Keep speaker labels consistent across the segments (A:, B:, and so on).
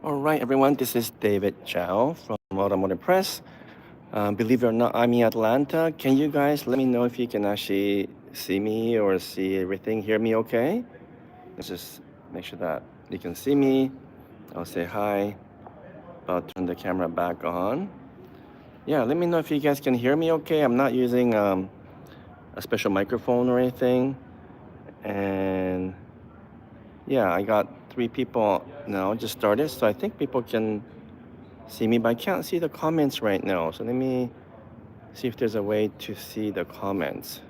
A: All right, everyone, this is David Chao from Automotive Press. Believe it or not, I'm in Atlanta. Can you guys let me know if you can actually see me or see everything, hear me okay? Let's just make sure that you can see me. I'll say hi. I'll turn the camera back on. Yeah, let me know if you guys can hear me okay. I'm not using a special microphone or anything. And yeah, I got 3 people now just started, so I think people can see me, but I can't see the comments right now. So let me see if there's a way to see the comments.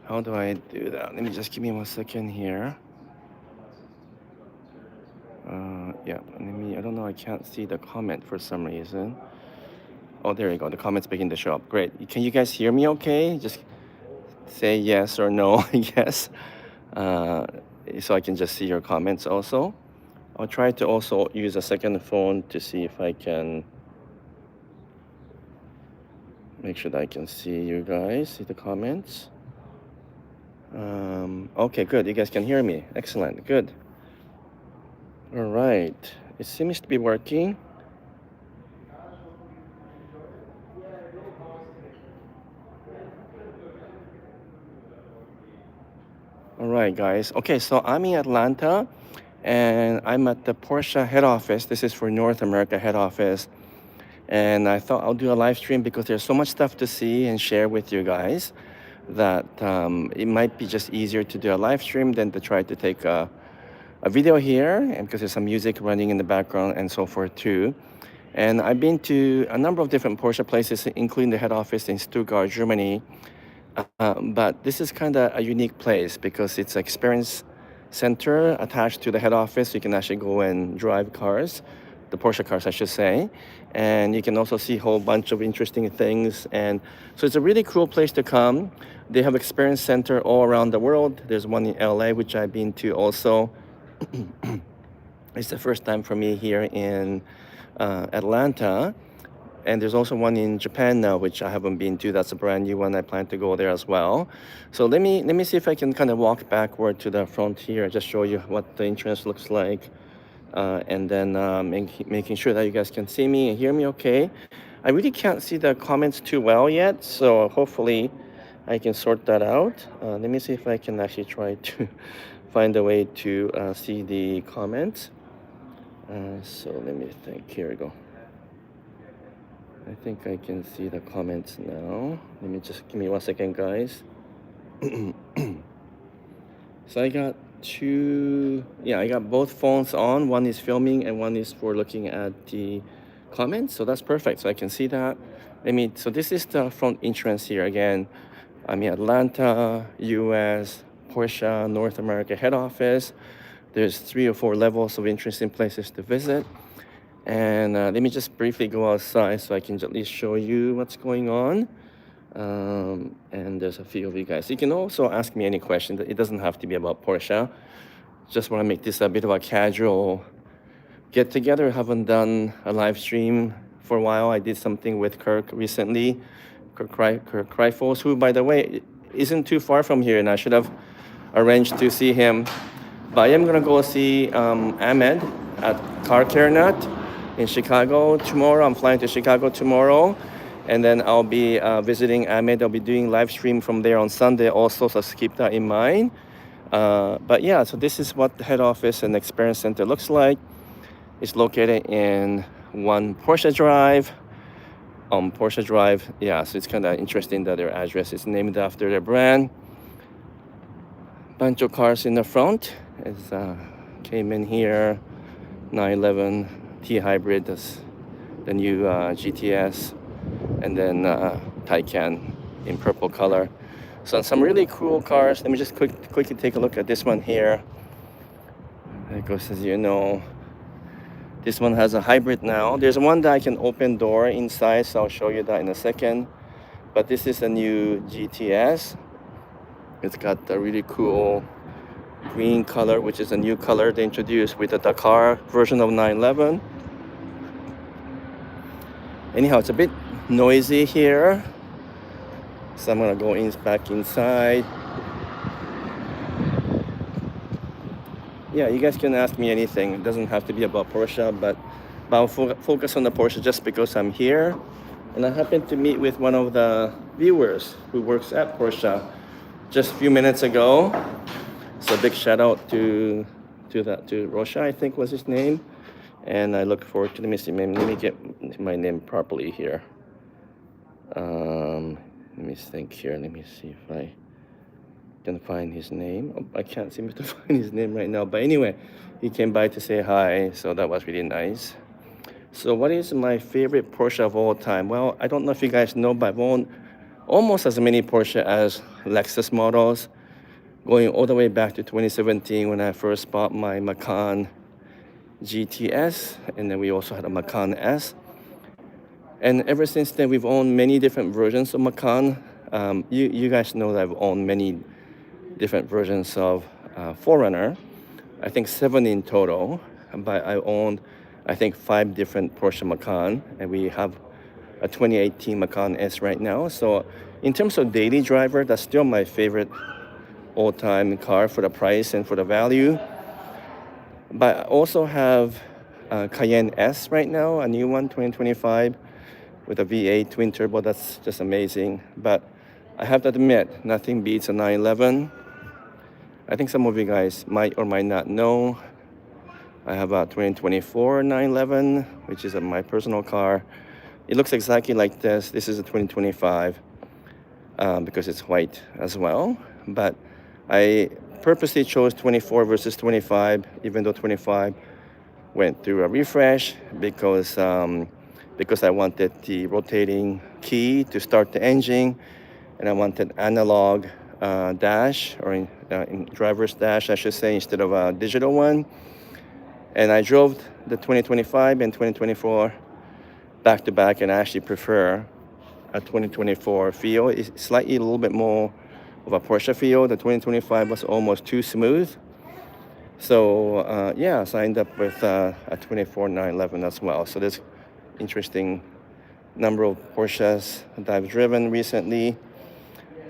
A: How do I do that? Let me just give me 1 second here. Yeah, I don't know, I can't see the comment for some reason. Oh, there you go. The comments begin to show up. Great. Can you guys hear me okay? Just say yes or no, I guess. So I can just see your comments also. I'll try to also use a second phone to see if I can make sure that I can see you guys, see the comments. Okay, good. You guys can hear me. Excellent. Good. All right. It seems to be working. All right, guys. Okay, so I'm in Atlanta and I'm at the Porsche head office. This is for North America head office. And I thought I'll do a live stream because there's so much stuff to see and share with you guys that it might be just easier to do a live stream than to try to take a video here, and because there's some music running in the background and so forth too. And I've been to a number of different Porsche places, including the head office in Stuttgart, Germany. But this is kind of a unique place because it's an experience center attached to the head office. You can actually go and drive cars, the Porsche cars, I should say. And you can also see a whole bunch of interesting things. And so it's a really cool place to come. They have experience center all around the world. There's one in LA, which I've been to also. It's the first time for me here in Atlanta. And there's also one in Japan now, which I haven't been to. That's a brand new one. I plan to go there as well. So let me see if I can kind of walk backward to the front here, just show you what the entrance looks like. And then making sure that you guys can see me and hear me okay. I really can't see the comments too well yet, so hopefully I can sort that out. Let me see if I can actually try to find a way to see the comments. So let me think. Here we go. I think I can see the comments now. Let me just give me 1 second, guys. So I got I got both phones on. One is filming and one is for looking at the comments. So that's perfect. So I can see that. So this is the front entrance here again. I'm in Atlanta, US, Porsche North America head office. There's 3 or 4 levels of interesting places to visit. And let me just briefly go outside so I can at least show you what's going on. And there's a few of you guys. You can also ask me any questions. It doesn't have to be about Porsche. Just want to make this a bit of a casual get together. Haven't done a live stream for a while. I did something with Kirk recently, Kirk Kreifels, who, by the way, isn't too far from here, and I should have arranged to see him. But I am gonna go see Ahmed at Car Care Nut in Chicago tomorrow. I'm flying to Chicago tomorrow, and then I'll be visiting Ahmed. I'll be doing live stream from there on Sunday also, so keep that in mind. But yeah, so this is what the head office and experience center looks like. It's located in 1 Porsche Drive. Porsche Drive, yeah, so it's kind of interesting that their address is named after their brand. Bunch of cars in the front. It's came in here, 911 T Hybrid, that's the new GTS, and then Taycan in purple color. So some really cool cars. Let me just quickly take a look at this one here. There goes, as you know. This one has a hybrid now. There's one that I can open door inside, so I'll show you that in a second. But this is a new GTS. It's got a really cool green color, which is a new color they introduced with the Dakar version of 911. Anyhow, it's a bit noisy here, so I'm gonna go back inside. yeah, you guys can ask me anything. It doesn't have to be about Porsche, but I'll focus on the Porsche just because I'm here. And I happened to meet with one of the viewers who works at Porsche just a few minutes ago. So big shout out to Rosha, I think was his name. And I look forward to, let me get my name properly here. Let me think here. Let me see if I can find his name. Oh, I can't seem to find his name right now. But anyway, he came by to say hi, so that was really nice. So what is my favorite Porsche of all time? Well, I don't know if you guys know, but I've owned almost as many Porsche as Lexus models, going all the way back to 2017 when I first bought my Macan GTS, and then we also had a Macan S. And ever since then, we've owned many different versions of Macan. You guys know that I've owned many different versions of 4Runner. I think 7 in total, but I owned, I think, 5 different Porsche Macan, and we have a 2018 Macan S right now. So in terms of daily driver, that's still my favorite all-time car for the price and for the value. But I also have Cayenne S right now, a new one, 2025, with a V8 twin turbo. That's just amazing. But I have to admit, nothing beats a 911. I think some of you guys might or might not know. I have a 2024 911, which is my personal car. It looks exactly like this. This is a 2025 because it's white as well. But I purposely chose 24 versus 25, even though 25 went through a refresh because I wanted the rotating key to start the engine, and I wanted analog dash, or in driver's dash, I should say, instead of a digital one. And I drove the 2025 and 2024 back to back, and I actually prefer a 2024 feel. It's slightly a little bit more of a Porsche feel. The 2025 was almost too smooth. So yeah, so I ended up with a 24 911 as well. So there's interesting number of Porsches that I've driven recently.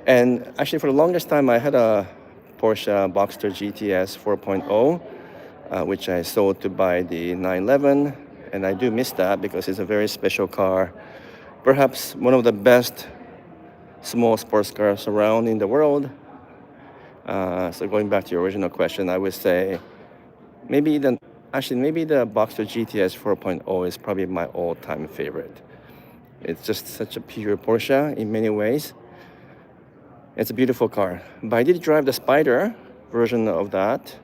A: And actually, for the longest time, I had a Porsche Boxster GTS 4.0, which I sold to buy the 911. And I do miss that because it's a very special car. Perhaps one of the best small sports cars around in the world. So going back to your original question, I would say maybe the Boxster GTS 4.0 is probably my all-time favorite. It's just such a pure Porsche in many ways. It's a beautiful car. But I did drive the Spider version of that,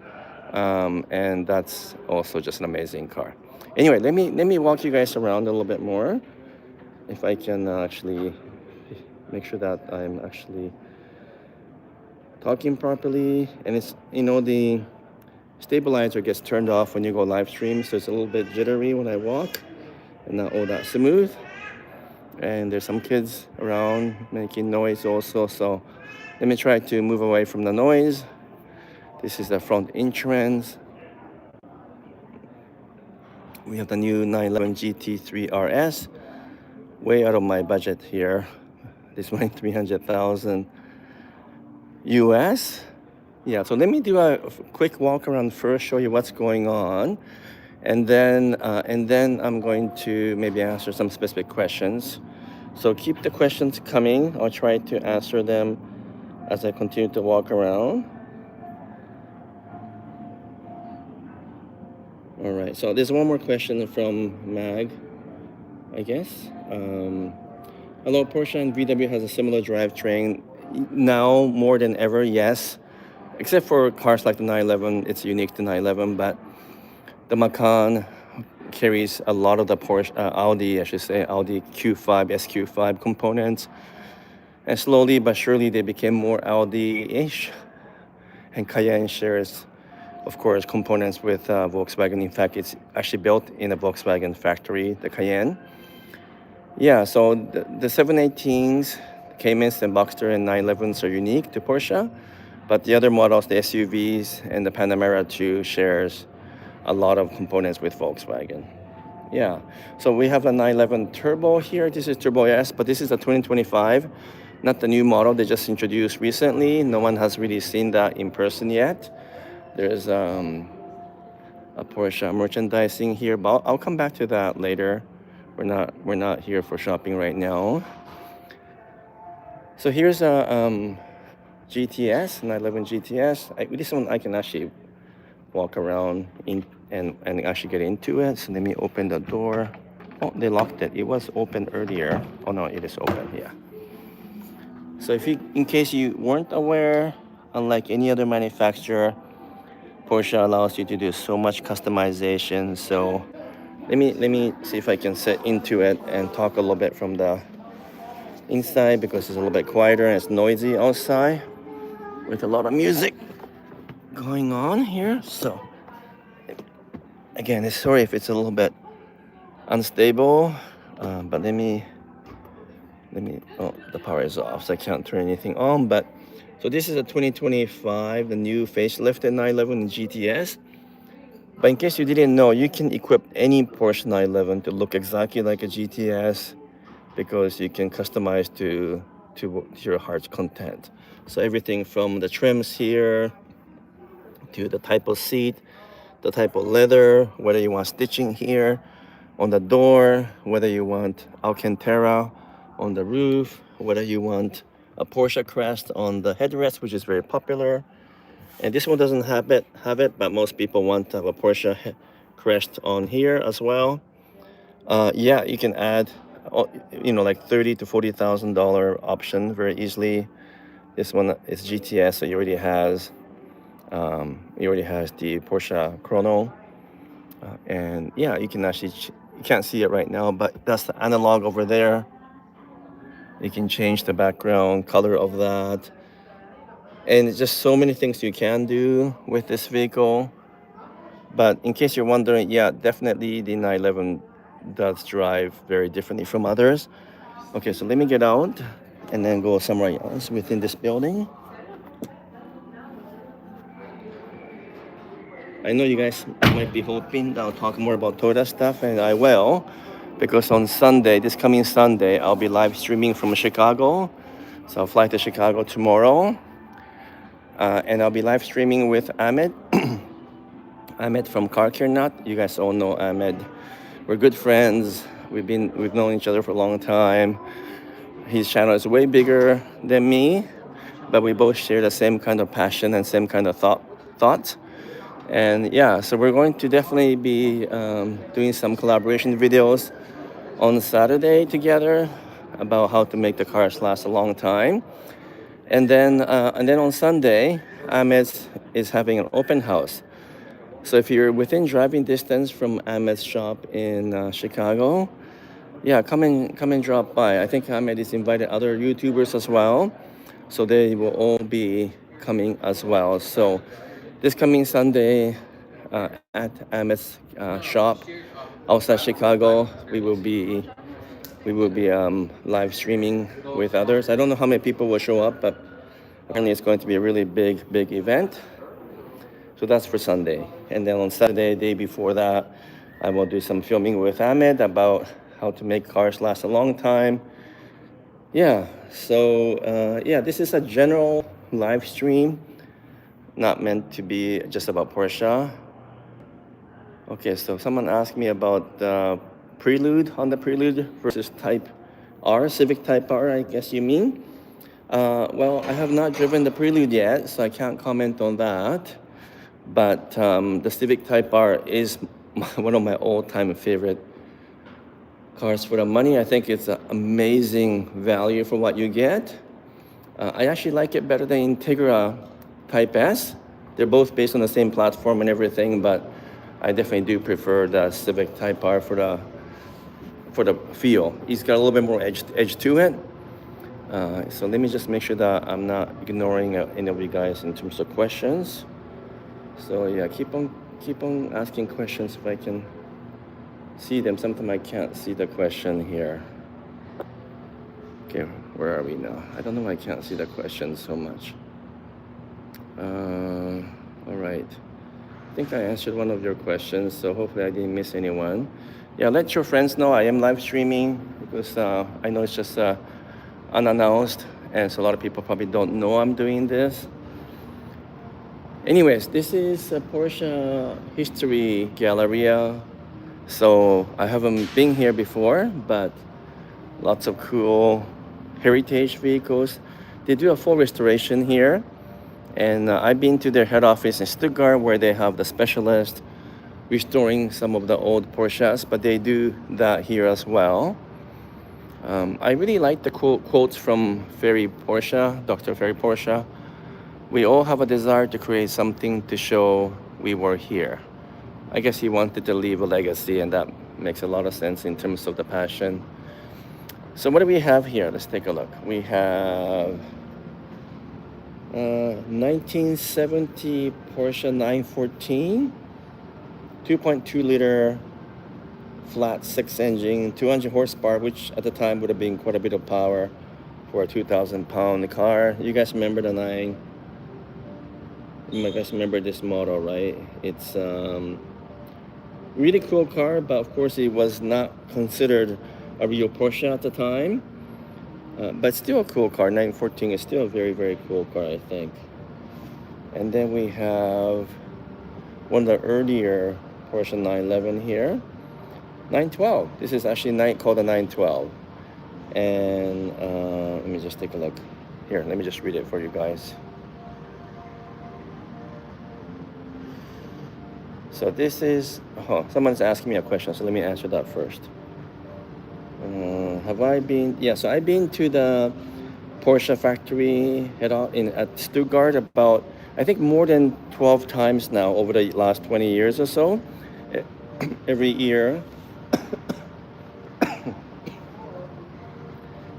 A: and that's also just an amazing car. Anyway, let me walk you guys around a little bit more, if I can actually make sure that I'm actually talking properly. And it's, the stabilizer gets turned off when you go live stream, so it's a little bit jittery when I walk and not all that smooth. And there's some kids around making noise also, so let me try to move away from the noise. This is the front entrance. We have the new 911 GT3 RS, way out of my budget here. This one, 300,000 US. Yeah, so let me do a quick walk around first, show you what's going on, and then I'm going to maybe answer some specific questions. So keep the questions coming. I'll try to answer them as I continue to walk around. All right, so there's one more question from Mag, I guess. Hello, Porsche and VW has a similar drivetrain now more than ever, yes. Except for cars like the 911, it's unique to 911, but the Macan carries a lot of the Porsche, Audi Q5, SQ5 components. And slowly but surely they became more Audi-ish. And Cayenne shares, of course, components with Volkswagen. In fact, it's actually built in a Volkswagen factory, the Cayenne. Yeah, so the 718s, Caymans and Boxster and 911s are unique to Porsche. But the other models, the SUVs and the Panamera 2, shares a lot of components with Volkswagen. Yeah, so we have a 911 Turbo here. This is Turbo S, but this is a 2025, not the new model they just introduced recently. No one has really seen that in person yet. There's Porsche merchandising here, but I'll come back to that later. We're not here for shopping right now. So here's a GTS, 911 GTS. This one I can actually walk around in and actually get into it. So let me open the door. Oh, they locked it. It was open earlier. Oh no, it is open. Yeah. So in case you weren't aware, unlike any other manufacturer, Porsche allows you to do so much customization. So let me see if I can sit into it and talk a little bit from the inside because it's a little bit quieter and it's noisy outside with a lot of music going on here. So again, sorry if it's a little bit unstable, but let me. Oh, the power is off, so I can't turn anything on. But so this is a 2025, the new facelifted 911 GTS. But in case you didn't know, you can equip any Porsche 911 to look exactly like a GTS because you can customize to your heart's content. So everything from the trims here to the type of seat, the type of leather, whether you want stitching here on the door, whether you want Alcantara on the roof, whether you want a Porsche crest on the headrest, which is very popular. And this one doesn't have it, but most people want to have a Porsche crest on here as well. Yeah, you can add, like $30,000 to $40,000 option very easily. This one is GTS, so it already has the Porsche Chrono, and yeah, you can actually you can't see it right now, but that's the analog over there. You can change the background color of that. And just so many things you can do with this vehicle. But in case you're wondering, yeah, definitely the 911 does drive very differently from others. Okay, so let me get out and then go somewhere else within this building. I know you guys might be hoping that I'll talk more about Toyota stuff, and I will. Because on Sunday, this coming Sunday, I'll be live streaming from Chicago. So I'll fly to Chicago tomorrow. And I'll be live streaming with Ahmed. Ahmed from Car Care Nut. You guys all know Ahmed. We're good friends. We've known each other for a long time. His channel is way bigger than me, but we both share the same kind of passion and same kind of thoughts. And yeah, so we're going to definitely be doing some collaboration videos on Saturday together about how to make the cars last a long time. And then on Sunday, Ahmed is having an open house. So if you're within driving distance from Ahmed's shop in Chicago, yeah, come and drop by. I think Ahmed has invited other YouTubers as well, so they will all be coming as well. So this coming Sunday at Ahmed's shop outside Chicago, we will be live streaming with others. I don't know how many people will show up, but apparently it's going to be a really big event. So that's for Sunday. And then on Saturday, day before that, I will do some filming with Ahmed about how to make cars last a long time. Yeah, so yeah, this is a general live stream, not meant to be just about Porsche. Okay, so someone asked me about the Prelude, Honda Prelude versus Type R, Civic Type R, I guess you mean. Well, I have not driven the Prelude yet, so I can't comment on that. But the Civic Type R is one of my all-time favorite cars for the money. I think it's an amazing value for what you get. I actually like it better than Integra Type S. They're both based on the same platform and everything, but I definitely do prefer the Civic Type R for the feel. It's got a little bit more edge to it. So let me just make sure that I'm not ignoring any of you guys in terms of questions. So yeah, keep on asking questions if I can see them. Sometimes I can't see the question here. Okay, where are we now? I don't know why I can't see the question so much. All right. I think I answered one of your questions, so hopefully I didn't miss anyone. Yeah, let your friends know I am live streaming because I know it's just unannounced, and so a lot of people probably don't know I'm doing this. Anyways, this is a Porsche History Galleria. So I haven't been here before, but lots of cool heritage vehicles. They do a full restoration here. And I've been to their head office in Stuttgart where they have the specialist restoring some of the old Porsches, but they do that here as well. I really like the quotes from Ferry Porsche, Dr. Ferry Porsche. We all have a desire to create something to show we were here. I guess he wanted to leave a legacy, and that makes a lot of sense in terms of the passion. So what do we have here? Let's take a look. We have 1970 Porsche 914, 2.2 liter flat six engine, 200 horsepower, which at the time would have been quite a bit of power for a 2,000-pound car. You guys remember the 9? You guys remember this model, right? It's really cool car, but of course it was not considered a real Porsche at the time. But still a cool car. 914 is still a very, very cool car, I think. And then we have one of the earlier Porsche 911 here. 912. This is actually called a 912. And let me just take a look. Here, let me just read it for you guys. So this is, someone's asking me a question, so let me answer that first. Have I been? Yeah, so I've been to the Porsche factory at Stuttgart about, I think, more than 12 times now over the last 20 years or so. Every year,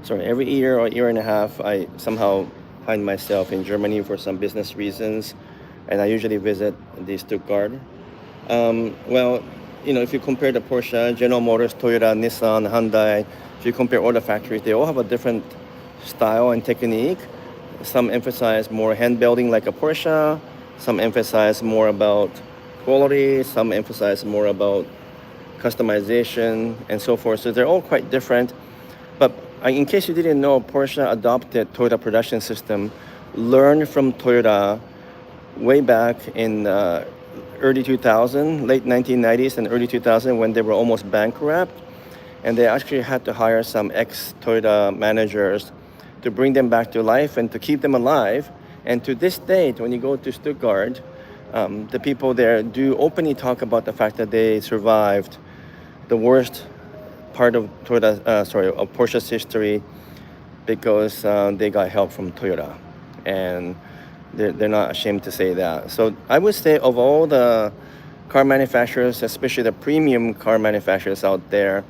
A: every year or year and a half, I somehow find myself in Germany for some business reasons, and I usually visit the Stuttgart. Well, if you compare the Porsche, General Motors, Toyota, Nissan, Hyundai, if you compare all the factories, they all have a different style and technique. Some emphasize more hand building like a Porsche. Some emphasize more about quality. Some emphasize more about customization and so forth. So they're all quite different. But in case you didn't know, Porsche adopted Toyota production system, learned from Toyota way back in early 2000, late 1990s and early 2000 when they were almost bankrupt. And they actually had to hire some ex-Toyota managers to bring them back to life and to keep them alive. And to this date, when you go to Stuttgart, the people there do openly talk about the fact that they survived the worst part of of Porsche's history because they got help from Toyota. And they're not ashamed to say that. So I would say of all the car manufacturers, especially the premium car manufacturers out there,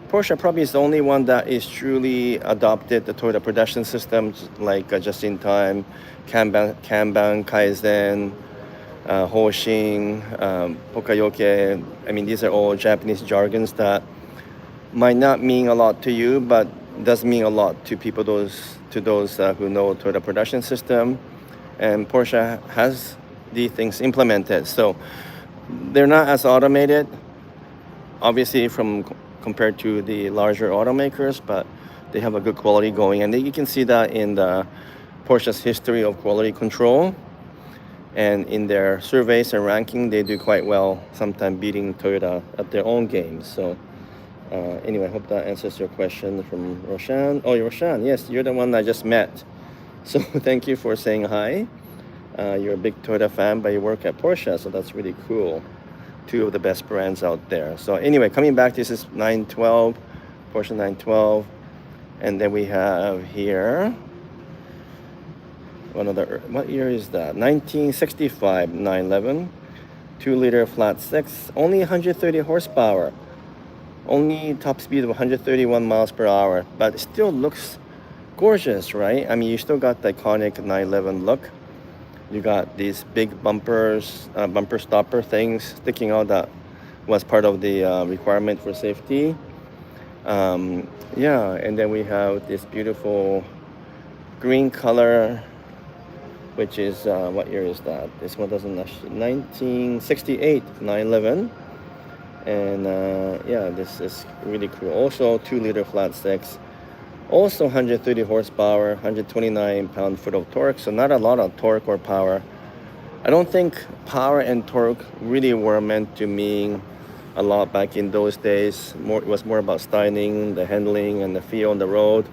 A: Porsche probably is the only one that is truly adopted the Toyota production system, like just-in-time, Kanban, Kaizen, Hoshin, Pokayoke. I mean, these are all Japanese jargons that might not mean a lot to you, but does mean a lot to people, those who know Toyota production system. And Porsche has these things implemented. So they're not as automated, obviously, compared to the larger automakers, but they have a good quality going. And you can see that in the Porsche's history of quality control. And in their surveys and ranking, they do quite well, sometimes beating Toyota at their own games. So anyway, I hope that answers your question from Roshan. Oh, Roshan, yes, you're the one I just met. So thank you for saying hi. You're a big Toyota fan, but you work at Porsche, so that's really cool. Two of the best brands out there. So anyway, coming back, this is 912, Porsche 912. And then we have here, what year is that? 1965 911, 2-liter flat six, only 130 horsepower. Only top speed of 131 miles per hour, but it still looks gorgeous, right? I mean, you still got the iconic 911 look. You got these big bumpers, bumper stopper things sticking out that was part of the requirement for safety. Yeah, and then we have this beautiful green color, which is, what year is that? This one doesn't actually, 1968 911. And yeah, this is really cool. Also 2-liter flat six. Also 130 horsepower, 129 pound-foot of torque. So not a lot of torque or power I don't think power and torque really were meant to mean a lot back in those days. It was more about styling, the handling, and the feel on the road.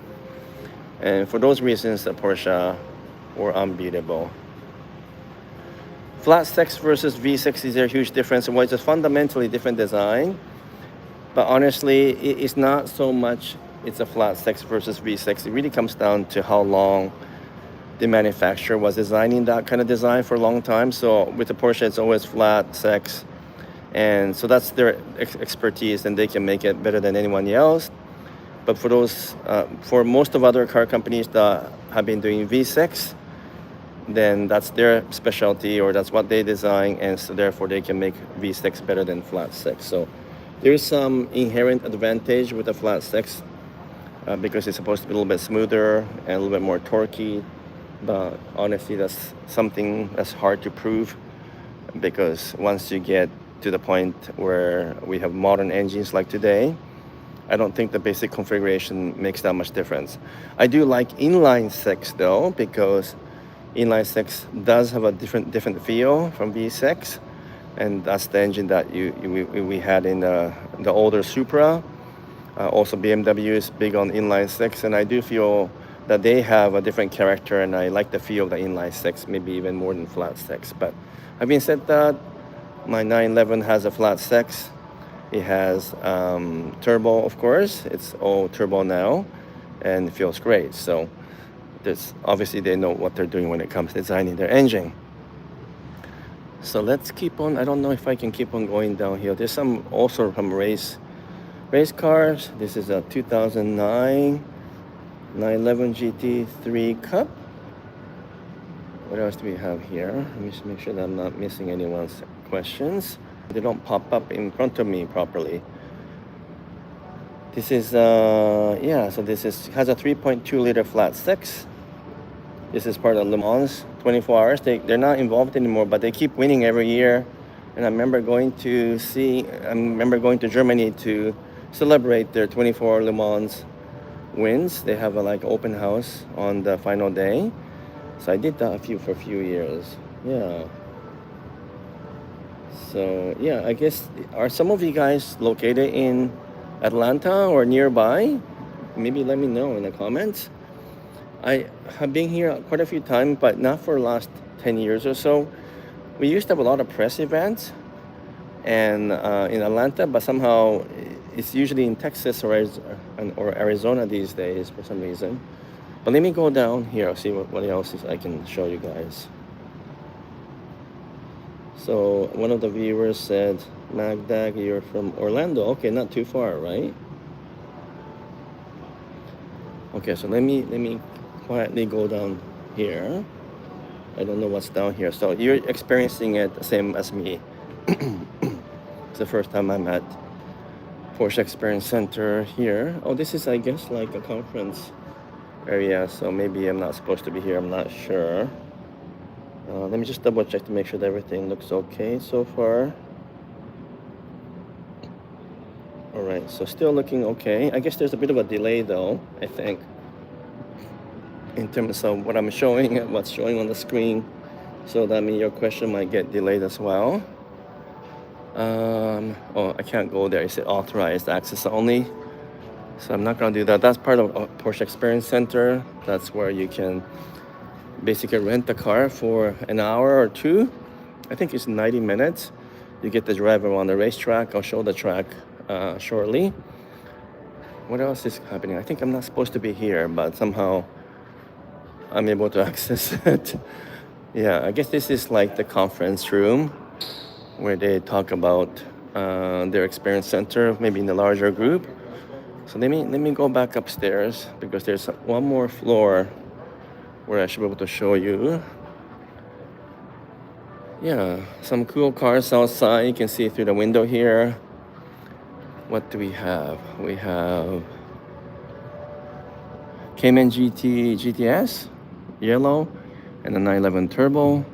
A: And for those reasons, the Porsche were unbeatable. Flat six versus V6, is there a huge difference? Well, it's a fundamentally different design. But honestly, it's not so much it's a flat six versus V6. It really comes down to how long the manufacturer was designing that kind of design for a long time. So with the Porsche, it's always flat six. And so that's their expertise, and they can make it better than anyone else. But for most of other car companies that have been doing V6, then that's their specialty, or that's what they design, and so therefore they can make V6 better than flat six. So there's some inherent advantage with the flat six because it's supposed to be a little bit smoother and a little bit more torquey. But honestly, that's something that's hard to prove, because once you get to the point where we have modern engines like today, I don't think the basic configuration makes that much difference. I do like inline six though, because inline six does have a different feel from V6, and that's the engine that we had in the older Supra. Also, BMW is big on inline six, and I do feel that they have a different character, and I like the feel of the inline six, maybe even more than flat six. But having said that, my 911 has a flat six. It has turbo, of course. It's all turbo now, and it feels great. So obviously they know what they're doing when it comes to designing their engine. So let's keep on. I don't know if I can keep on going down here. There's also some race cars. This is a 2009 911 GT3 Cup. What else do we have here? Let me just make sure that I'm not missing anyone's questions. They don't pop up in front of me properly. This is so this has a 3.2 liter flat six. This is part of Le Mans 24 hours. They're not involved anymore, but they keep winning every year. And I remember going to Germany to celebrate their 24 Le Mans wins. They have a open house on the final day. So I did that for a few years. Yeah. So yeah, I guess, are some of you guys located in Atlanta or nearby? Maybe let me know in the comments. I have been here quite a few times, but not for the last 10 years or so. We used to have a lot of press events and in Atlanta, but somehow it's usually in Texas or Arizona these days for some reason. But let me go down here, see what else I can show you guys. So one of the viewers said, Magdag, you're from Orlando. Okay, not too far, right? Okay, so let me quietly go down here. I don't know what's down here. So you're experiencing it the same as me. It's the first time I'm at Porsche Experience Center here. Oh, this is, I guess, like a conference area. So maybe I'm not supposed to be here. I'm not sure. Let me just double check to make sure that everything looks okay so far. All right, so still looking okay. I guess there's a bit of a delay though, I think, in terms of what I'm showing and what's showing on the screen. So that means your question might get delayed as well. Oh, I can't go there. It said authorized access only. So I'm not gonna do that. That's part of Porsche Experience Center. That's where you can basically rent the car for an hour or two. I think it's 90 minutes. You get to drive around the racetrack. I'll show the track shortly. What else is happening? I think I'm not supposed to be here, but somehow I'm able to access it. Yeah, I guess this is like the conference room where they talk about their experience center, maybe in a larger group. So let me go back upstairs, because there's one more floor where I should be able to show you. Yeah, some cool cars outside. You can see through the window here. What do we have? We have Cayman GTS, yellow, and a 911 Turbo.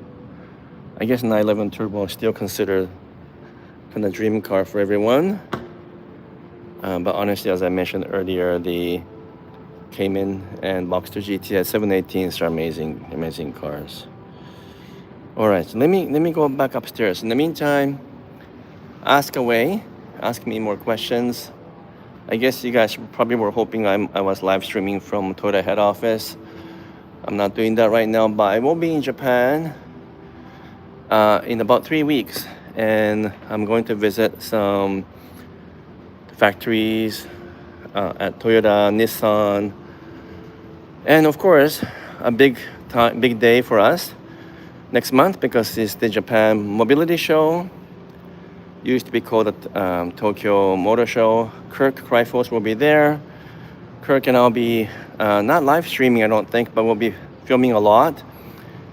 A: I guess 911 Turbo is still considered kind of dream car for everyone. But honestly, as I mentioned earlier, the Cayman and Boxster GTS 718s are amazing cars. All right, so let me go back upstairs. In the meantime, ask away, ask me more questions. I guess you guys probably were hoping I was live streaming from Toyota head office. I'm not doing that right now, but I will be in Japan in about 3 weeks, and I'm going to visit some factories at Toyota, Nissan, and of course, a big day for us next month because it's the Japan Mobility Show. Used to be called the Tokyo Motor Show. Kirk Cryfos will be there. Kirk and I'll be not live streaming, I don't think, but we'll be filming a lot.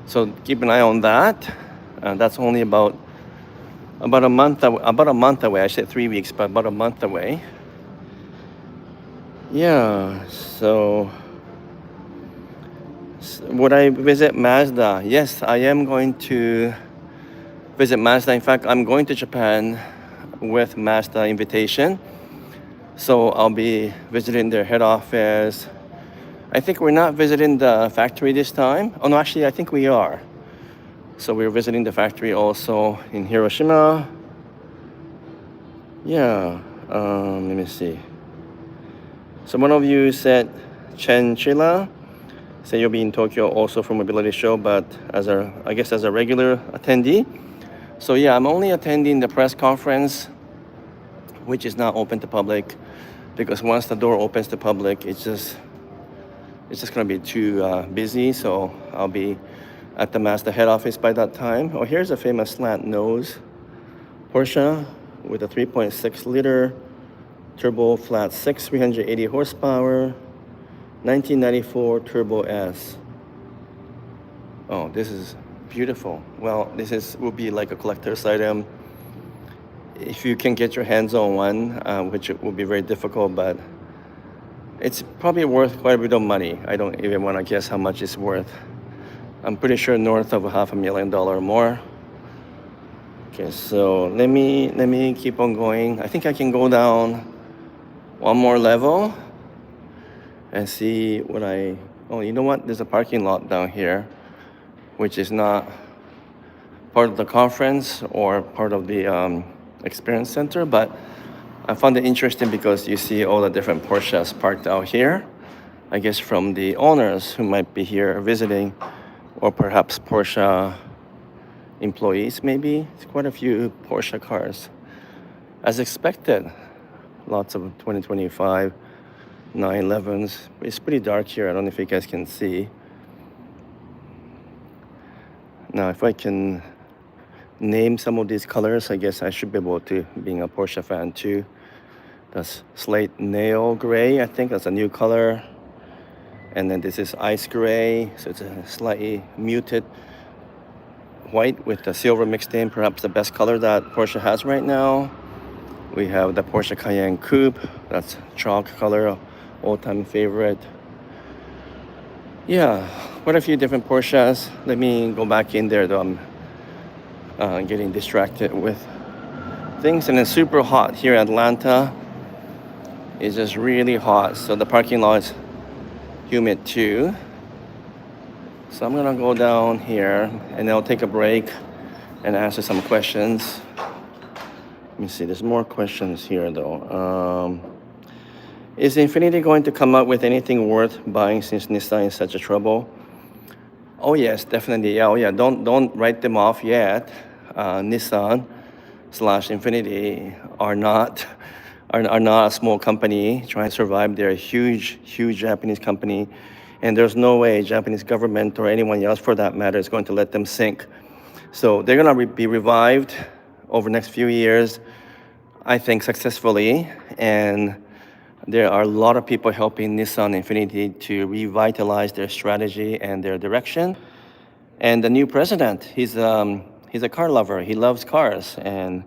A: So keep an eye on that. That's only about a month away. I said 3 weeks, but about a month away. Yeah. So would I visit Mazda? Yes, I am going to visit Mazda. In fact, I'm going to Japan with Mazda invitation. So I'll be visiting their head office. I think we're not visiting the factory this time. Oh no, actually I think we are. So we're visiting the factory also in Hiroshima. Yeah, let me see. So one of you said Chenchilla. Say you'll be in Tokyo also for Mobility Show, but I guess as a regular attendee. So yeah, I'm only attending the press conference, which is not open to public, because once the door opens to public, it's just gonna be too busy. So I'll be at the Mazda head office by that time. Oh, here's a famous slant nose Porsche with a 3.6 liter turbo flat 6, 380 horsepower, 1994 Turbo S. Oh, this is beautiful. Well, will be like a collector's item if you can get your hands on one, which will be very difficult, but it's probably worth quite a bit of money. I don't even want to guess how much it's worth. I'm pretty sure north of $500,000 or more. Okay, so let me keep on going. I think I can go down one more level and see what oh, you know what? There's a parking lot down here, which is not part of the conference or part of the Experience Center, but I found it interesting because you see all the different Porsches parked out here. I guess from the owners who might be here visiting, or perhaps Porsche employees maybe. It's quite a few Porsche cars. As expected, lots of 2025 911s. It's pretty dark here. I don't know if you guys can see. Now, if I can name some of these colors, I guess I should be able to, being a Porsche fan too. That's slate nail gray, I think that's a new color. And then this is ice gray, so it's a slightly muted white with the silver mixed in, perhaps the best color that Porsche has right now. We have the Porsche Cayenne Coupe, that's chalk color, all-time favorite. Yeah, quite a few different Porsches. Let me go back in there though. I'm getting distracted with things, and it's super hot here in Atlanta. It's just really hot, so the parking lot is humid too. So I'm gonna go down here and I'll take a break and answer some questions. Let me see, there's more questions here though. Is Infiniti going to come up with anything worth buying since Nissan is such a trouble? Oh yes, definitely. Yeah, oh yeah. Don't write them off yet. Nissan / Infiniti are not a small company trying to survive. They're a huge Japanese company, and there's no way Japanese government or anyone else for that matter is going to let them sink. So they're gonna be revived over the next few years, I think successfully, and there are a lot of people helping Nissan Infiniti to revitalize their strategy and their direction. And the new president, he's a car lover. He loves cars, and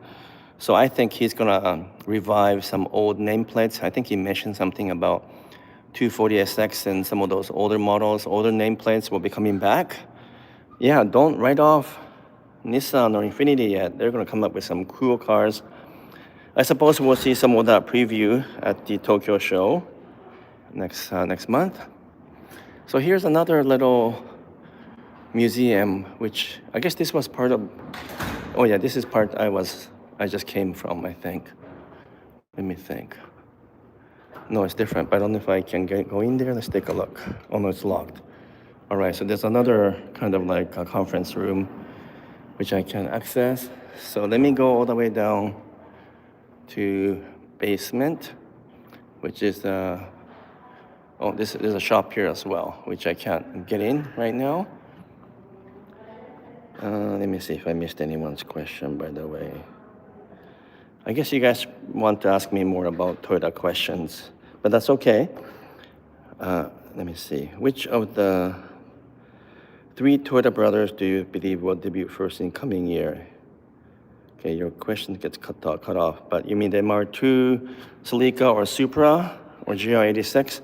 A: so I think he's gonna revive some old nameplates. I think he mentioned something about 240SX and some of those older models, older nameplates will be coming back. Yeah, don't write off Nissan or Infiniti yet. They're gonna come up with some cool cars. I suppose we'll see some of that preview at the Tokyo show next month. So here's another little museum, which I guess this was part of, oh yeah, this is part I just came from, I think. Let me think. No, it's different, but I don't know if I can go in there. Let's take a look. Oh no, it's locked. All right, so there's another kind of like a conference room which I can access. So let me go all the way down to basement, which is oh, there's a shop here as well, which I can't get in right now. Let me see if I missed anyone's question, by the way. I guess you guys want to ask me more about Toyota questions, but that's okay. Let me see. Which of the 3 Toyota brothers do you believe will debut first in coming year? Okay, your question gets cut off, but you mean the MR2, Celica, or Supra, or GR86?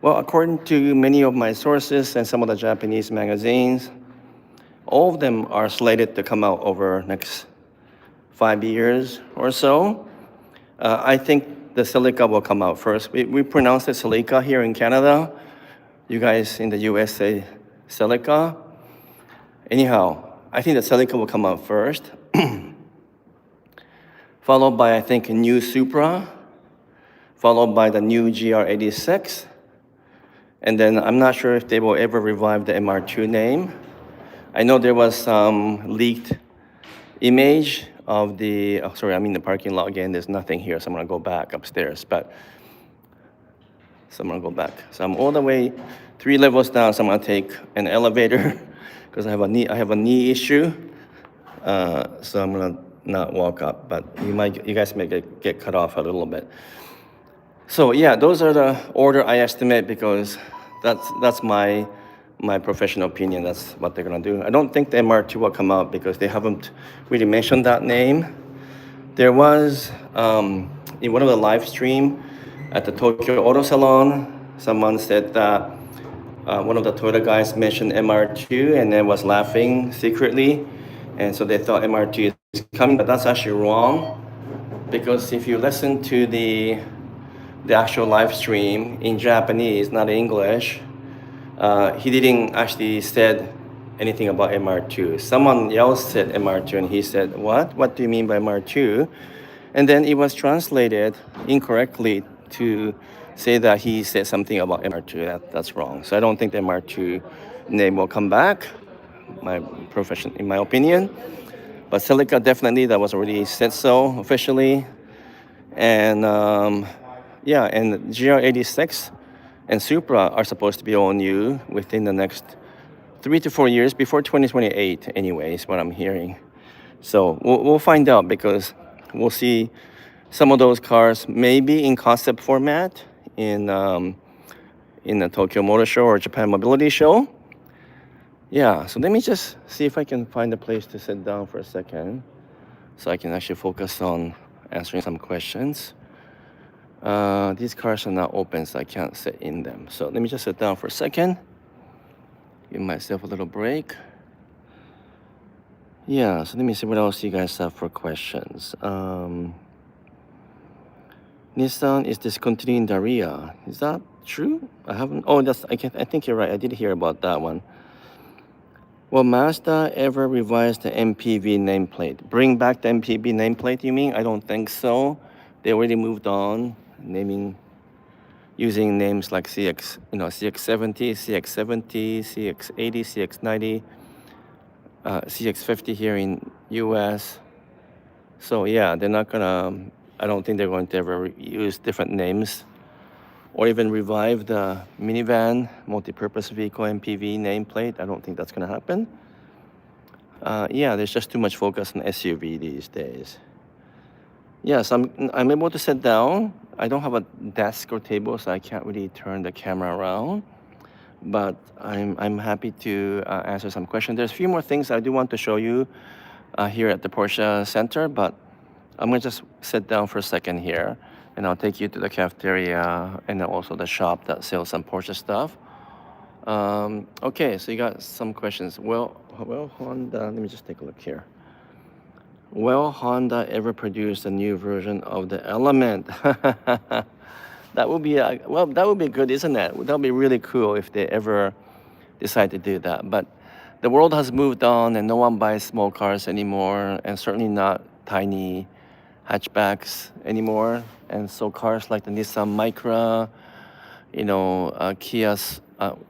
A: Well, according to many of my sources and some of the Japanese magazines, all of them are slated to come out over next 5 years or so. I think the Celica will come out first. We pronounce it Celica here in Canada. You guys in the US say Celica. Anyhow, I think the Celica will come out first, followed by, I think, a new Supra, followed by the new GR86, and then I'm not sure if they will ever revive the MR2 name. I know there was some leaked image of the, oh, sorry, I'm in the parking lot again. There's nothing here, so I'm gonna go back upstairs, so I'm gonna go back. So I'm all the way 3 levels down, so I'm gonna take an elevator because I have a knee issue. So I'm gonna not walk up, but you guys may get cut off a little bit. So yeah, those are the order I estimate because that's my professional opinion. That's what they're gonna do. I don't think the MR2 will come out because they haven't really mentioned that name. There was in one of the live stream at the Tokyo Auto Salon, someone said that one of the Toyota guys mentioned MR2 and then was laughing secretly, and so they thought MR2 is coming, but that's actually wrong because if you listen to the actual live stream in Japanese, not English, he didn't actually said anything about MR2. Someone else said MR2 and he said, what? What do you mean by MR2? And then it was translated incorrectly to say that he said something about MR2. That's wrong. So I don't think the MR2 name will come back, in my opinion. But Celica, definitely, that was already said so officially. And yeah, and GR86 and Supra are supposed to be all new within the next 3 to 4 years, before 2028 anyway, is what I'm hearing. So we'll find out because we'll see some of those cars maybe in concept format in the Tokyo Motor Show or Japan Mobility Show. Yeah, so let me just see if I can find a place to sit down for a second so I can actually focus on answering some questions. These cars are not open, so I can't sit in them. So let me just sit down for a second. Give myself a little break. Yeah, so let me see what else you guys have for questions. Nissan is discontinuing Daria. Is that true? I haven't. Oh, I think you're right. I did hear about that one. Will Mazda ever revise the MPV nameplate? Bring back the MPV nameplate, you mean? I don't think so. They already moved on, using names like CX70, CX70, CX80, CX90, CX50 here in US. So yeah, they're not gonna, I don't think they're going to ever use different names or even revive the minivan, multi-purpose vehicle MPV nameplate. I don't think that's gonna happen. Yeah, there's just too much focus on SUV these days. Yes, I'm able to sit down. I don't have a desk or table, so I can't really turn the camera around. But I'm happy to answer some questions. There's a few more things I do want to show you here at the Porsche Center, but I'm gonna just sit down for a second here, and I'll take you to the cafeteria and then also the shop that sells some Porsche stuff. Okay, so you got some questions. Well, Honda, let me just take a look here. Will Honda ever produce a new version of the Element? That would be that would be good, isn't it? That would be really cool if they ever decide to do that. But the world has moved on and no one buys small cars anymore, and certainly not tiny hatchbacks anymore. And so cars like the Nissan Micra,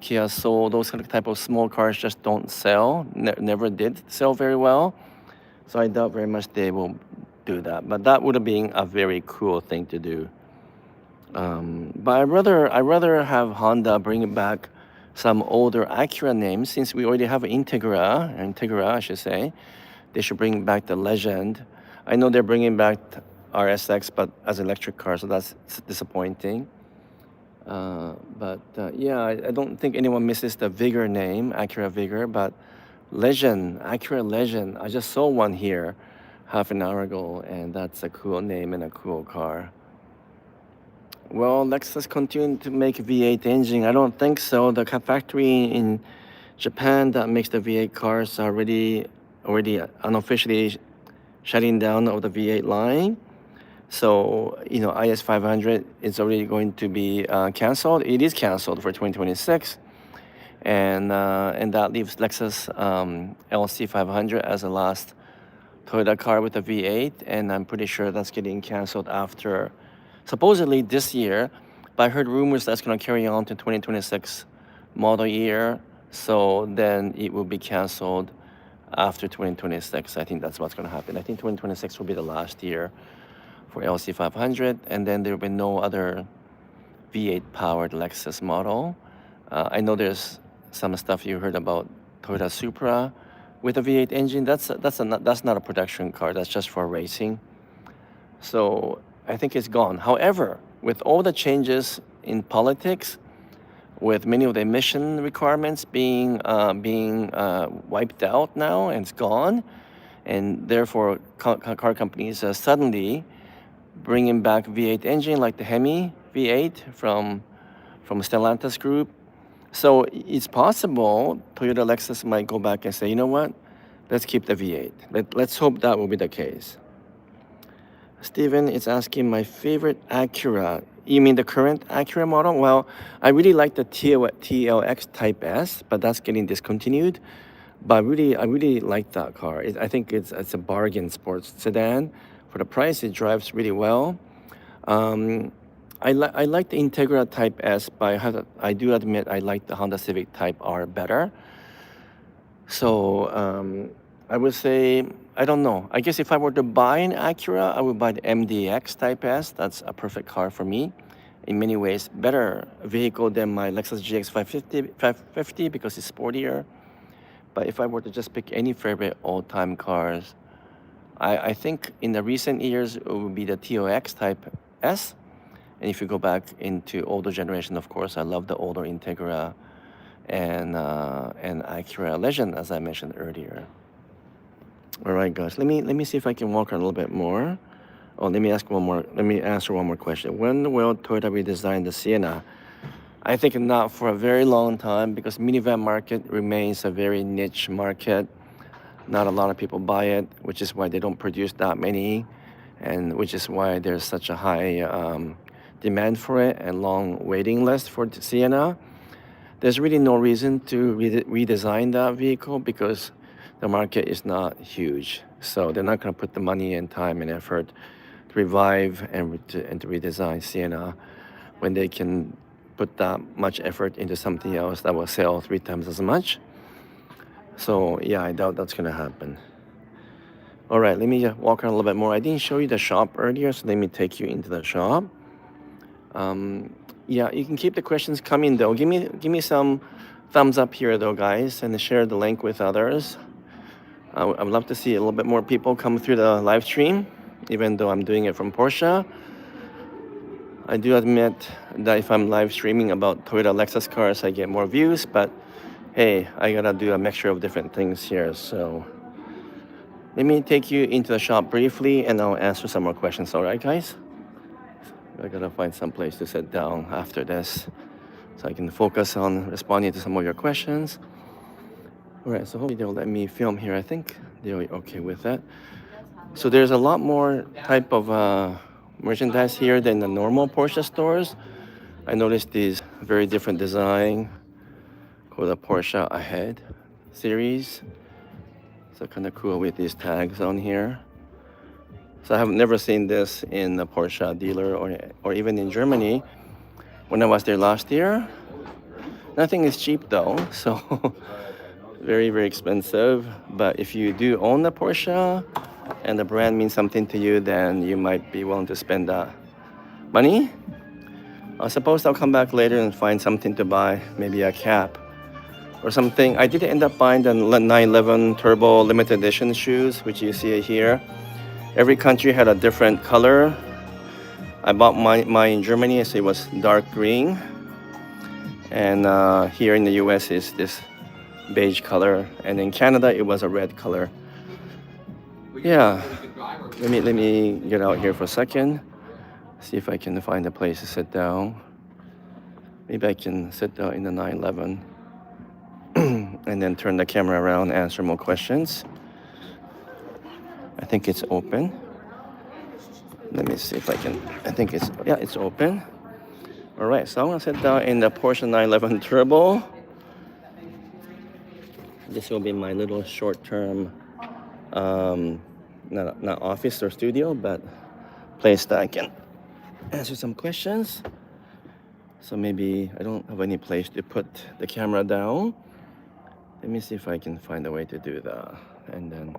A: Kia Soul, those kind of type of small cars just don't sell, never did sell very well. So I doubt very much they will do that. But that would have been a very cool thing to do. But I rather have Honda bring back some older Acura names, since we already have Integra, I should say. They should bring back the Legend. I know they're bringing back RSX, but as electric car, so that's disappointing. But yeah, I don't think anyone misses the Vigor name, Acura Vigor, but Acura Legend. I just saw one here half an hour ago, and that's a cool name and a cool car. Well, Lexus continue to make V8 engine. I don't think so. The factory in Japan that makes the V8 cars are already unofficially shutting down of the V8 line. So, IS 500 is already going to be canceled. It is canceled for 2026. And that leaves Lexus LC 500 as the last Toyota car with a V8. And I'm pretty sure that's getting canceled after, supposedly this year. But I heard rumors that's going to carry on to 2026 model year. So then it will be canceled after 2026. I think that's what's going to happen. I think 2026 will be the last year for LC 500, and then there will be no other V8 powered Lexus model. I know there's some stuff you heard about Toyota Supra with a V8 engine. That's not a production car. That's just for racing. So I think it's gone. However, with all the changes in politics, with many of the emission requirements being wiped out now and it's gone, and therefore car companies suddenly bringing back V8 engine like the Hemi V8 from Stellantis group. So it's possible Toyota Lexus might go back and say, you know what, let's keep the V8. Let's hope that will be the case. Steven is asking my favorite Acura. You mean the current Acura model? Well, I really like the TLX Type S, but that's getting discontinued. But I really like that car. I think it's a bargain sports sedan. For the price, it drives really well. I like the Integra Type S, but I do admit I like the Honda Civic Type R better. So I would say, I don't know. I guess if I were to buy an Acura, I would buy the MDX Type S. That's a perfect car for me. In many ways, better vehicle than my Lexus GX 550 because it's sportier. But if I were to just pick any favorite all-time cars, I think in the recent years, it would be the TOX Type S. And if you go back into older generation, of course, I love the older Integra and Acura Legend, as I mentioned earlier. All right, guys, let me see if I can walk around a little bit more. Oh, let me answer one more question. When will Toyota redesign the Sienna? I think not for a very long time, because minivan market remains a very niche market. Not a lot of people buy it, which is why they don't produce that many, and which is why there's such a high demand for it and long waiting list for the Sienna. There's really no reason to redesign that vehicle because the market is not huge. So they're not going to put the money and time and effort to revive and to redesign Sienna when they can put that much effort into something else that will sell 3 times as much. So yeah, I doubt that's gonna happen. All right, let me walk around a little bit more. I didn't show you the shop earlier, so let me take you into the shop. Yeah, you can keep the questions coming though. Give me some thumbs up here though, guys, and share the link with others. I would love to see a little bit more people come through the live stream, even though I'm doing it from Porsche. I do admit that if I'm live streaming about Toyota Lexus cars, I get more views, but hey, I gotta do a mixture of different things here. So let me take you into the shop briefly and I'll answer some more questions. All right, guys? I gotta find some place to sit down after this so I can focus on responding to some of your questions. All right, so hopefully they'll let me film here. I think they'll be okay with that. So there's a lot more type of merchandise here than the normal Porsche stores. I noticed these very different design called the Porsche Ahead. series. So kind of cool with these tags on here. So I have never seen this in a Porsche dealer or even in Germany. When I was there last year, nothing is cheap though, so very, very expensive. But if you do own a Porsche and the brand means something to you, then you might be willing to spend that money. I suppose I'll come back later and find something to buy, maybe a cap or something. I did end up buying the 911 Turbo limited edition shoes, which you see here. Every country had a different color. I bought mine in Germany, so it was dark green. And here in the US is this beige color. And in Canada, it was a red color. Yeah, let me get out here for a second. See if I can find a place to sit down. Maybe I can sit down in the 911 and then turn the camera around, answer more questions. I think it's open. Let me see if I can. I think it's open. All right, so I'm gonna sit down in the Porsche 911 Turbo. This will be my little short-term, not office or studio, but place that I can answer some questions. So maybe I don't have any place to put the camera down. Let me see if I can find a way to do that, and then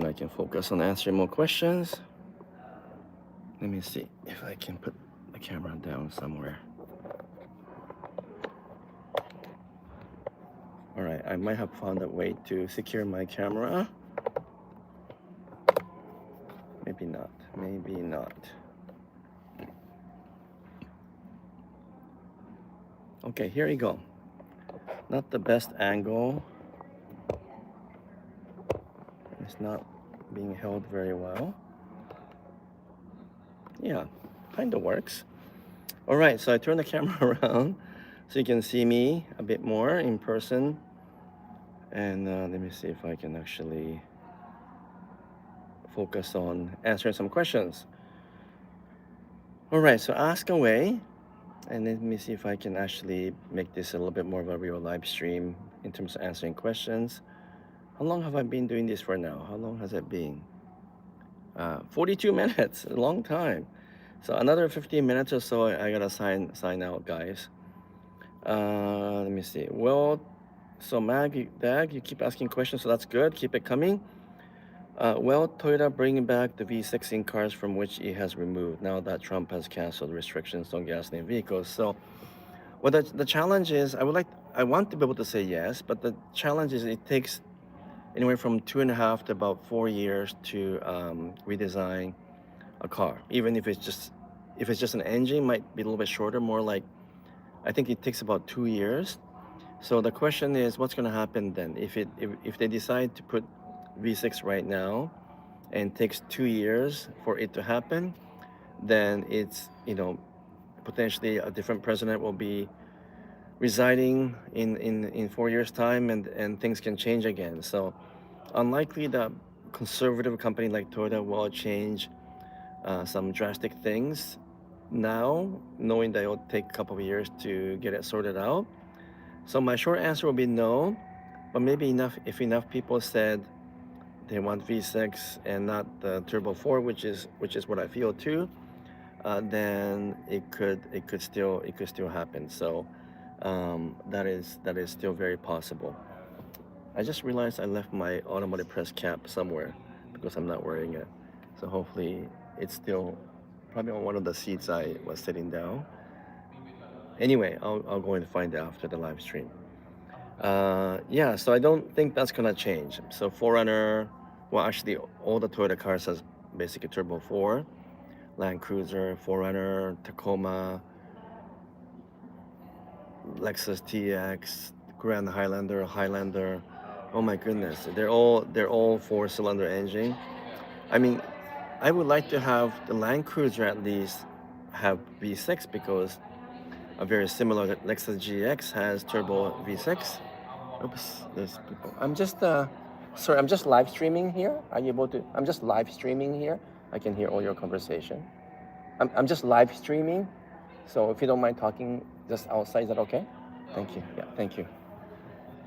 A: I can focus on answering more questions. Let me see if I can put the camera down somewhere. All right, I might have found a way to secure my camera. Maybe not, maybe not. Okay, here you go. Not the best angle. It's not being held very well. Yeah, kind of works. All right, so I turn the camera around so you can see me a bit more in person. And let me see if I can actually focus on answering some questions. All right, so ask away. And let me see if I can actually make this a little bit more of a real live stream in terms of answering questions. How long have I been doing this for now? How long has it been? 42 minutes, a long time. So another 15 minutes or so, I gotta sign out, guys. Let me see. Well, so Dag, you keep asking questions, so that's good. Keep it coming. Well, Toyota bringing back the V6 in cars from which it has removed now that Trump has canceled restrictions on gasoline vehicles. So, well, the challenge is, I want to be able to say yes, but the challenge is it takes anywhere from 2.5 to about 4 years to redesign a car. Even if it's just an engine, might be a little bit shorter, more like, I think it takes about 2 years. So the question is, what's going to happen then if they decide to put V6 right now and it takes 2 years for it to happen, then it's, potentially a different president will be residing in 4 years time, and things can change again. So unlikely that conservative company like Toyota will change some drastic things now, knowing that it'll take a couple of years to get it sorted out. So my short answer will be no, but maybe if enough people said they want V6 and not the Turbo 4, which is what I feel too, then it could still happen. So that is still very possible. I just realized I left my Automotive Press cap somewhere because I'm not wearing it. So hopefully it's still probably on one of the seats I was sitting down. Anyway, I'll go and find it after the live stream. Yeah, so I don't think that's gonna change. So 4Runner, well, actually all the Toyota cars has basically Turbo 4. Land Cruiser, 4Runner, Tacoma, Lexus TX, Grand Highlander. Oh my goodness, they're all 4-cylinder engine. I mean, I would like to have the Land Cruiser at least have V6 because a very similar Lexus GX has turbo V6. Oops, there's people. Sorry, I'm just live streaming here. Are you able to? I'm just live streaming here. I can hear all your conversation. I'm just live streaming. So if you don't mind talking just outside, is that okay? Thank you. Yeah, thank you.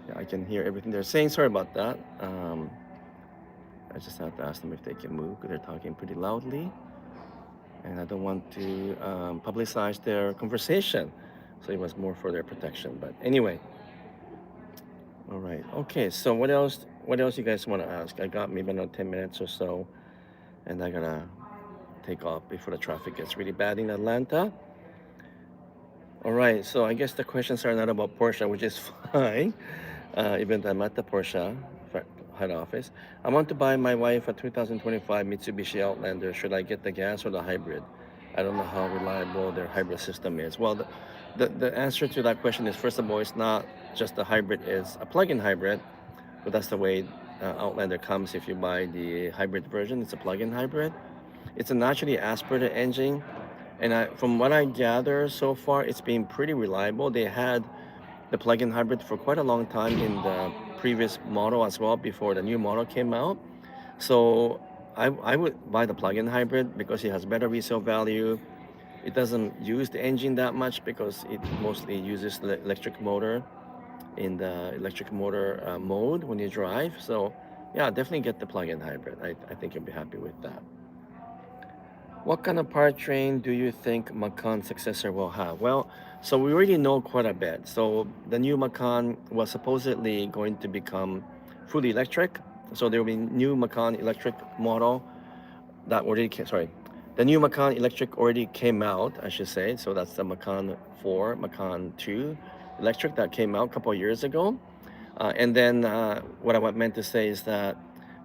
A: Yeah, I can hear everything they're saying. Sorry about that. I just have to ask them if they can move because they're talking pretty loudly, and I don't want to publicize their conversation. So it was more for their protection. But anyway, all right. Okay. So what else? What else you guys want to ask? I got maybe another 10 minutes or so, and I gotta take off before the traffic gets really bad in Atlanta. All right. So I guess the questions are not about Porsche, which is fine. Even though I'm at the Porsche head office. I want to buy my wife a 2025 Mitsubishi Outlander. Should I get the gas or the hybrid? I don't know how reliable their hybrid system is. Well, the answer to that question is, first of all, it's not just a hybrid, it's a plug-in hybrid. But that's the way Outlander comes. If you buy the hybrid version, it's a plug-in hybrid. It's a naturally aspirated engine. And from what I gather so far, it's been pretty reliable. They had the plug-in hybrid for quite a long time in the previous model as well before the new model came out. So I would buy the plug-in hybrid because it has better resale value. It doesn't use the engine that much because it mostly uses the electric motor in the electric motor mode when you drive. So yeah, definitely get the plug-in hybrid. I think you'll be happy with that. What kind of powertrain do you think Macan successor will have? Well, so we already know quite a bit. So the new Macan was supposedly going to become fully electric. So there will be new Macan electric model that already came, sorry, the new Macan electric already came out, I should say. So that's the Macan 4, Macan 2 electric that came out a couple of years ago. And then what I meant to say is that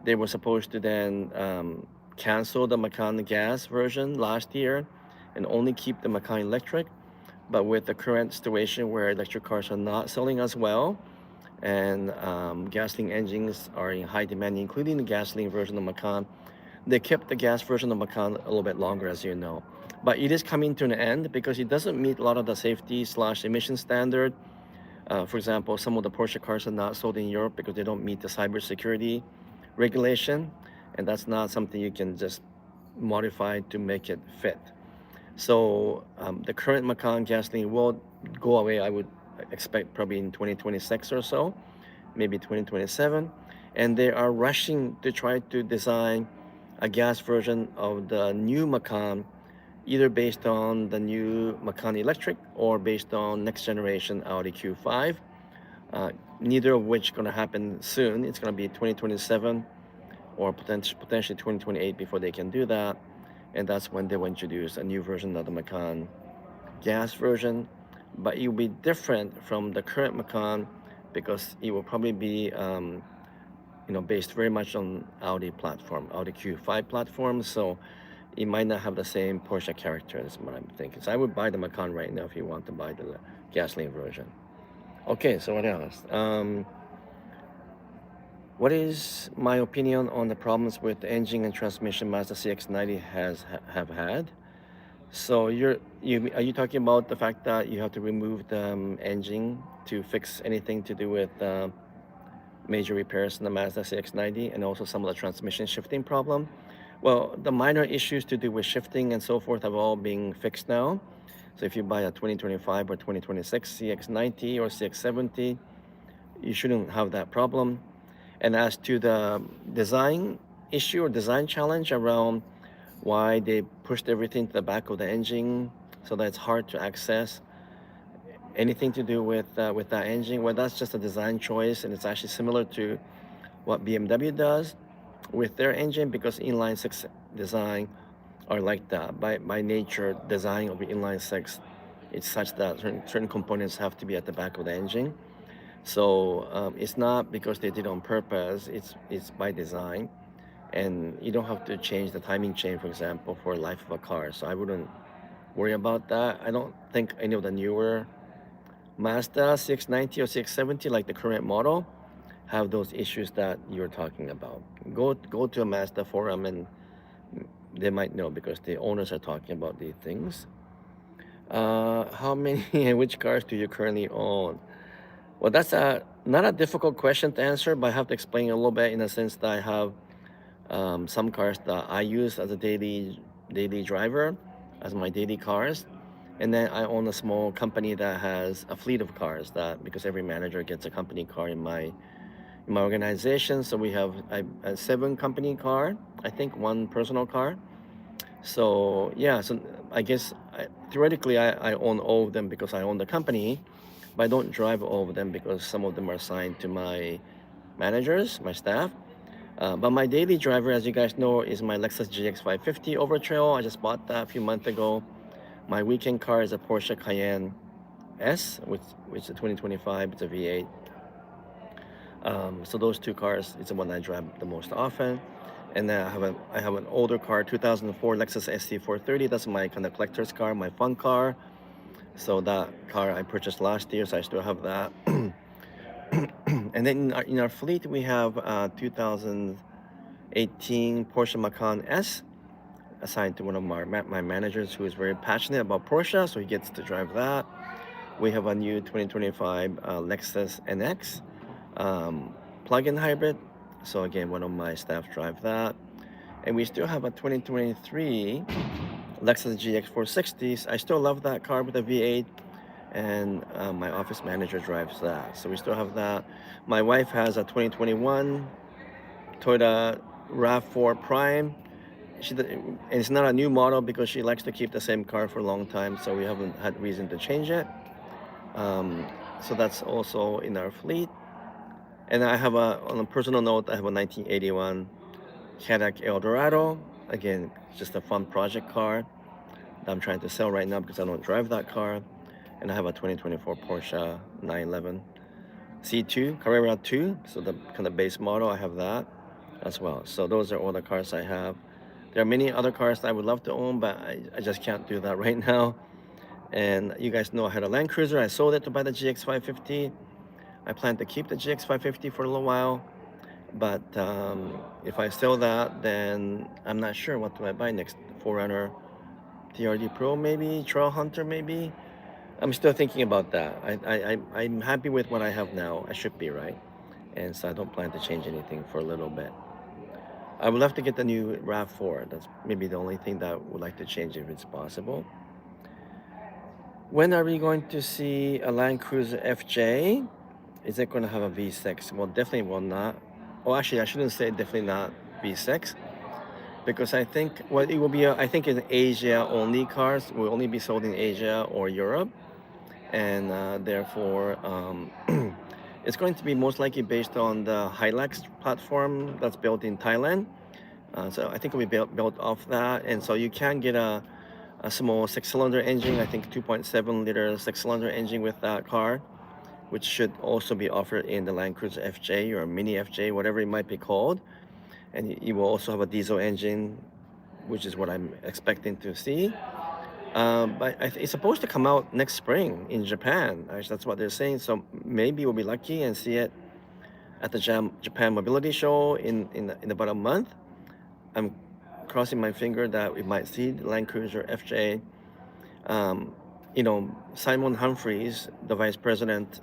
A: they were supposed to then cancel the Macan gas version last year and only keep the Macan electric. But with the current situation where electric cars are not selling as well and gasoline engines are in high demand, including the gasoline version of Macan, they kept the gas version of Macan a little bit longer, as you know. But it is coming to an end because it doesn't meet a lot of the safety slash emission standard. For example, some of the Porsche cars are not sold in Europe because they don't meet the cybersecurity regulation, and that's not something you can just modify to make it fit. So the current Macan gasoline will go away, I would expect probably in 2026 or so, maybe 2027. And they are rushing to try to design a gas version of the new Macan, either based on the new Macan Electric or based on next generation Audi Q5. Neither of which going to happen soon. It's going to be 2027 or potentially 2028 before they can do that. And that's when they will introduce a new version of the Macan gas version. But it will be different from the current Macan because it will probably be based very much on Audi platform, Audi Q5 platform. So it might not have the same Porsche character is what I'm thinking. So I would buy the Macan right now if you want to buy the gasoline version. Okay, so what else? What is my opinion on the problems with the engine and transmission Mazda CX-90 have had? So are you talking about the fact that you have to remove the engine to fix anything to do with major repairs in the Mazda CX-90 and also some of the transmission shifting problem? Well, the minor issues to do with shifting and so forth have all been fixed now. So if you buy a 2025 or 2026 CX-90 or CX-70, you shouldn't have that problem. And as to the design issue or design challenge around why they pushed everything to the back of the engine so that it's hard to access anything to do with that engine, well, that's just a design choice, and it's actually similar to what BMW does with their engine because inline six design are like that. By nature, design of the inline six, it's such that certain components have to be at the back of the engine. So it's not because they did it on purpose. It's by design, and you don't have to change the timing chain, for example, for life of a car. So I wouldn't worry about that. I don't think any of the newer Mazda 690 or 670, like the current model, have those issues that you're talking about. Go to a Mazda forum and they might know because the owners are talking about these things. How many and which cars do you currently own? Well, that's not a difficult question to answer, but I have to explain a little bit in the sense that I have some cars that I use as a daily driver, as my daily cars. And then I own a small company that has a fleet of cars, that because every manager gets a company car in my organization. So we have a 7 company car, I think 1 personal car. So yeah, so I guess theoretically I own all of them because I own the company, but I don't drive all of them because some of them are assigned to my managers, my staff. But my daily driver, as you guys know, is my Lexus GX 550 Overtrail. I just bought that a few months ago. My weekend car is a Porsche Cayenne S, which is a 2025. It's a V8. So those 2 cars is the one I drive the most often. And then I have an older car, 2004 Lexus SC430. That's my kind of collector's car, my fun car. So that car I purchased last year, so I still have that. And then in our fleet, we have 2018 Porsche Macan S, assigned to one of my managers who is very passionate about Porsche, so he gets to drive that. We have a new 2025 Lexus NX plug-in hybrid. So again, one of my staff drive that. And we still have a 2023 Lexus GX 460s. I still love that car with a V8, and my office manager drives that. So we still have that. My wife has a 2021 Toyota RAV4 Prime. And it's not a new model because she likes to keep the same car for a long time, so we haven't had reason to change it. So that's also in our fleet. And on a personal note, I have a 1981 Cadillac Eldorado. Again, just a fun project car that I'm trying to sell right now because I don't drive that car. And I have a 2024 Porsche 911 C2, Carrera 2. So the kind of base model, I have that as well. So those are all the cars I have. There are many other cars that I would love to own, but I just can't do that right now. And you guys know I had a Land Cruiser. I sold it to buy the GX 550. I plan to keep the GX 550 for a little while. But if I sell that, then I'm not sure what do I buy next. 4Runner TRD Pro maybe, Trail Hunter maybe. I'm still thinking about that. I'm happy with what I have now. I should be, right? And so I don't plan to change anything for a little bit. I would love to get the new RAV4. That's maybe the only thing that I would like to change if it's possible. When are we going to see a Land Cruiser FJ? Is it going to have a V6? Well, definitely will not. Oh, actually, I shouldn't say definitely not V6, because I think it will be. I think in Asia only cars will only be sold in Asia or Europe, and therefore it's going to be most likely based on the Hilux platform that's built in Thailand. So I think it will be built off that, and so you can get a small 6-cylinder engine. I think 2.7 liter 6-cylinder engine with that car, which should also be offered in the Land Cruiser FJ or Mini FJ, whatever it might be called. And you will also have a diesel engine, which is what I'm expecting to see. But it's supposed to come out next spring in Japan. Actually, that's what they're saying. So maybe we'll be lucky and see it at the Japan Mobility Show in about a month. I'm crossing my finger that we might see the Land Cruiser FJ. Simon Humphries, the vice president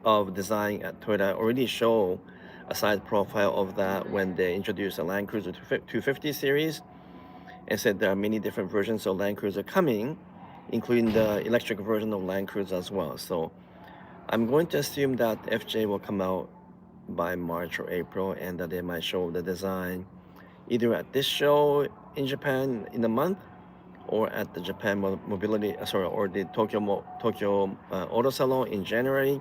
A: of design at Toyota, already showed a side profile of that when they introduced the Land Cruiser 250 series, and said there are many different versions of Land Cruiser coming, including the electric version of Land Cruiser as well. So I'm going to assume that FJ will come out by March or April, and that they might show the design either at this show in Japan in a month, or at the Japan Mobility, or the Tokyo Auto Salon in January.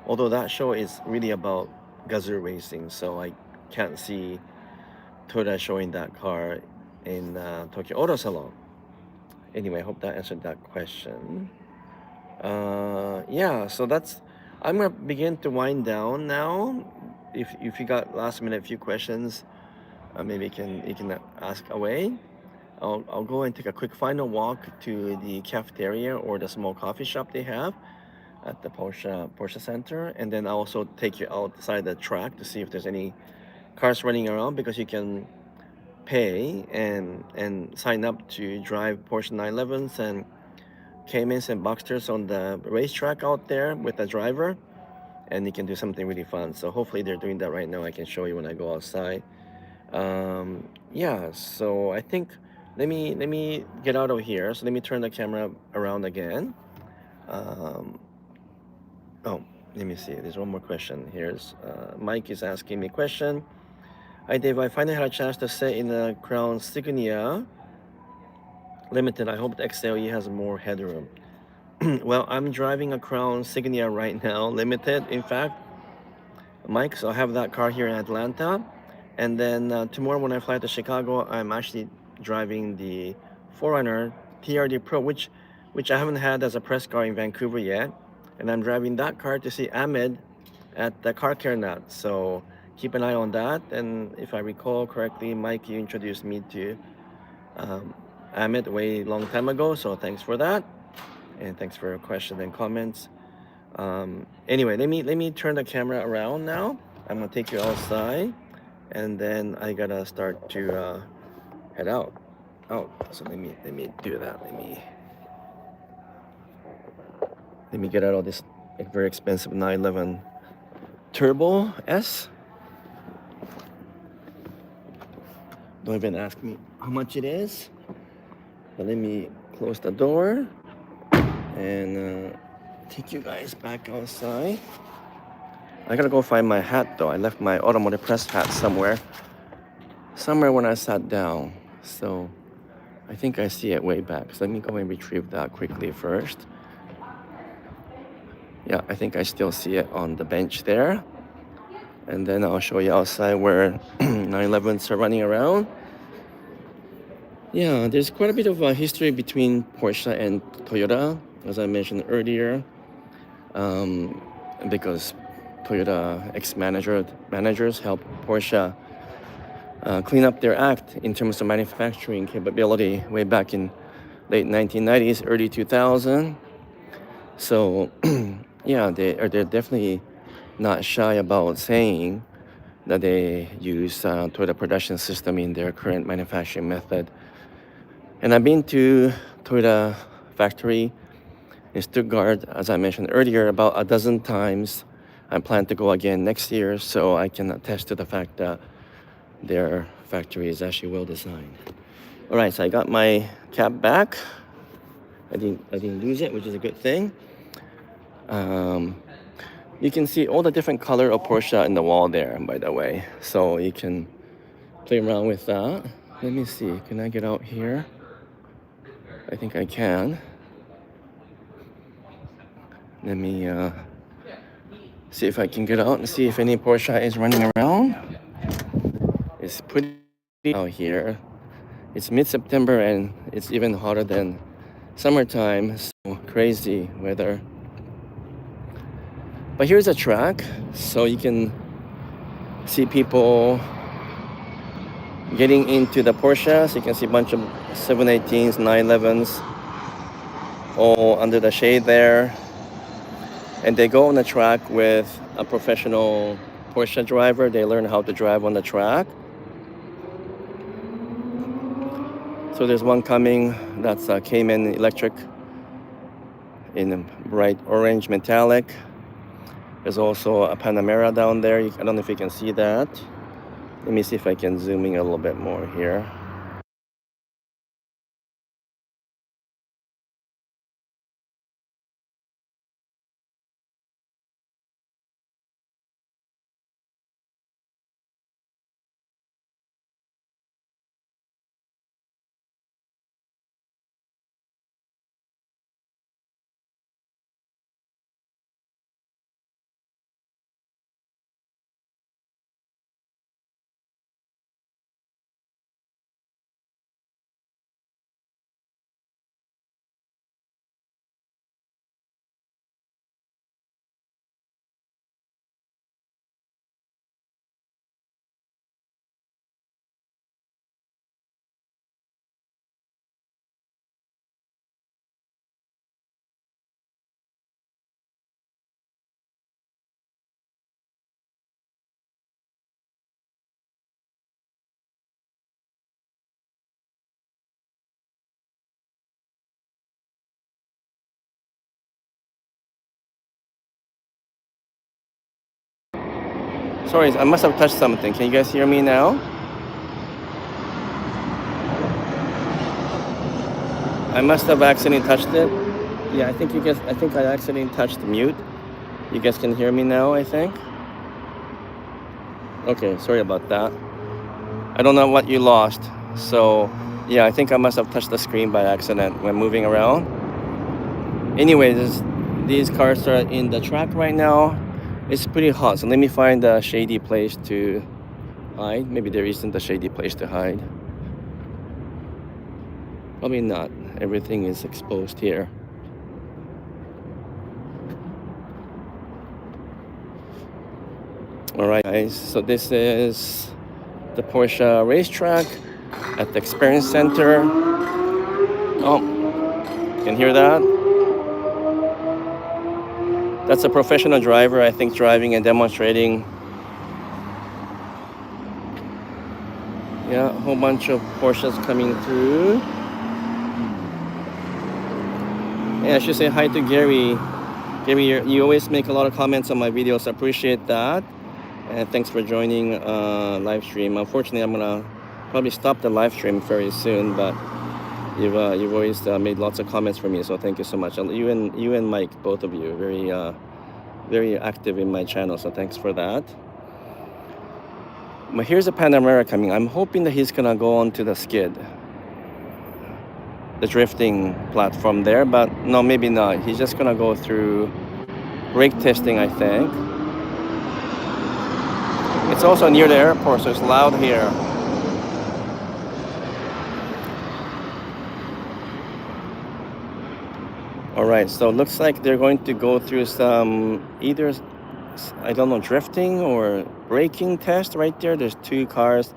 A: Although that show is really about Gazoo racing, so I can't see Toyota showing that car in Tokyo Auto Salon. Anyway, I hope that answered that question. Yeah, so I'm gonna begin to wind down now. If you got last minute few questions, maybe you can ask away. I'll go and take a quick final walk to the cafeteria or the small coffee shop they have at the Porsche Center, and then I'll also take you outside the track to see if there's any cars running around, because you can pay and sign up to drive Porsche 911s and Caymans and Boxsters on the racetrack out there with the driver, and you can do something really fun. So hopefully they're doing that right now. I can show you when I go outside. Yeah, so I think let me get out of here. So let me turn the camera around again. Oh, let me see. There's one more question. Here's Mike is asking me a question. Hi Dave, I finally had a chance to sit in the Crown Signia Limited. I hope the XLE has more headroom. Well, I'm driving a Crown Signia right now, Limited, in fact, Mike. So I have that car here in Atlanta. And then tomorrow when I fly to Chicago, I'm actually driving the 4Runner TRD Pro, which I haven't had as a press car in Vancouver yet. And I'm driving that car to see Ahmed at the Car Care Nut. So keep an eye on that. And if I recall correctly, Mike, you introduced me to Ahmed way long time ago. So thanks for that. And thanks for your question and comments. Anyway, let me turn the camera around now. I'm gonna take you outside, and then I gotta start to head out. So let me do that. Let me get out of this very expensive 911 Turbo S. Don't even ask me how much it is. But let me close the door and take you guys back outside. I gotta go find my hat though. I left my Automotive Press hat somewhere when I sat down. So I think I see it way back. So let me go and retrieve that quickly first. Yeah, I think I still see it on the bench there. And then I'll show you outside where 911s are running around. Yeah, there's quite a bit of a history between Porsche and Toyota, as I mentioned earlier, because Toyota managers help Porsche clean up their act in terms of manufacturing capability way back in late 1990s, early 2000. So, yeah, they're definitely not shy about saying that they use Toyota production system in their current manufacturing method. And I've been to Toyota factory in Stuttgart, as I mentioned earlier, about a dozen times. I plan to go again next year, so I can attest to the fact that their factory is actually well designed. All right, so I got my cap back. I didn't lose it, which is a good thing. You can see all the different color of Porsche in the wall there, by the way. So you can play around with that. Let me see, can I get out here? I think I can. Let me see if I can get out and see if any Porsche is running around. It's pretty out here. It's mid-September and it's even hotter than summertime, so crazy weather. But here's a track, so you can see people getting into the Porsches. You can see a bunch of 718s, 911s, all under the shade there. And they go on the track with a professional Porsche driver. They learn how to drive on the track. So there's one coming that's a Cayman electric in bright orange metallic. There's also a Panamera down there. I don't know if you can see that. Let me see if I can zoom in a little bit more here. Sorry, I must have touched something. Can you guys hear me now? I must have accidentally touched it. Yeah, I think I accidentally touched mute. You guys can hear me now, I think. Okay, sorry about that. I don't know what you lost. So, yeah, I think I must have touched the screen by accident when moving around. Anyway, these cars are in the track right now. It's pretty hot, so let me find a shady place to hide. Maybe there isn't a shady place to hide. Probably not. Everything is exposed here. All right, guys. So this is the Porsche racetrack at the Experience Center. Oh, you can hear that? That's a professional driver, I think, driving and demonstrating. Yeah, a whole bunch of Porsches coming through. Yeah, I should say hi to Gary. Gary, you always make a lot of comments on my videos. I appreciate that. And thanks for joining live stream. Unfortunately, I'm gonna probably stop the live stream very soon, but you've always made lots of comments for me, so thank you so much. You and Mike, both of you, very active in my channel, so thanks for that. But here's a Panamera coming. I'm hoping that he's gonna go onto the skid, the drifting platform there, but no, maybe not. He's just gonna go through brake testing, I think. It's also near the airport, so it's loud here. All right, so it looks like they're going to go through some either, I don't know, drifting or braking test right there. There's two cars,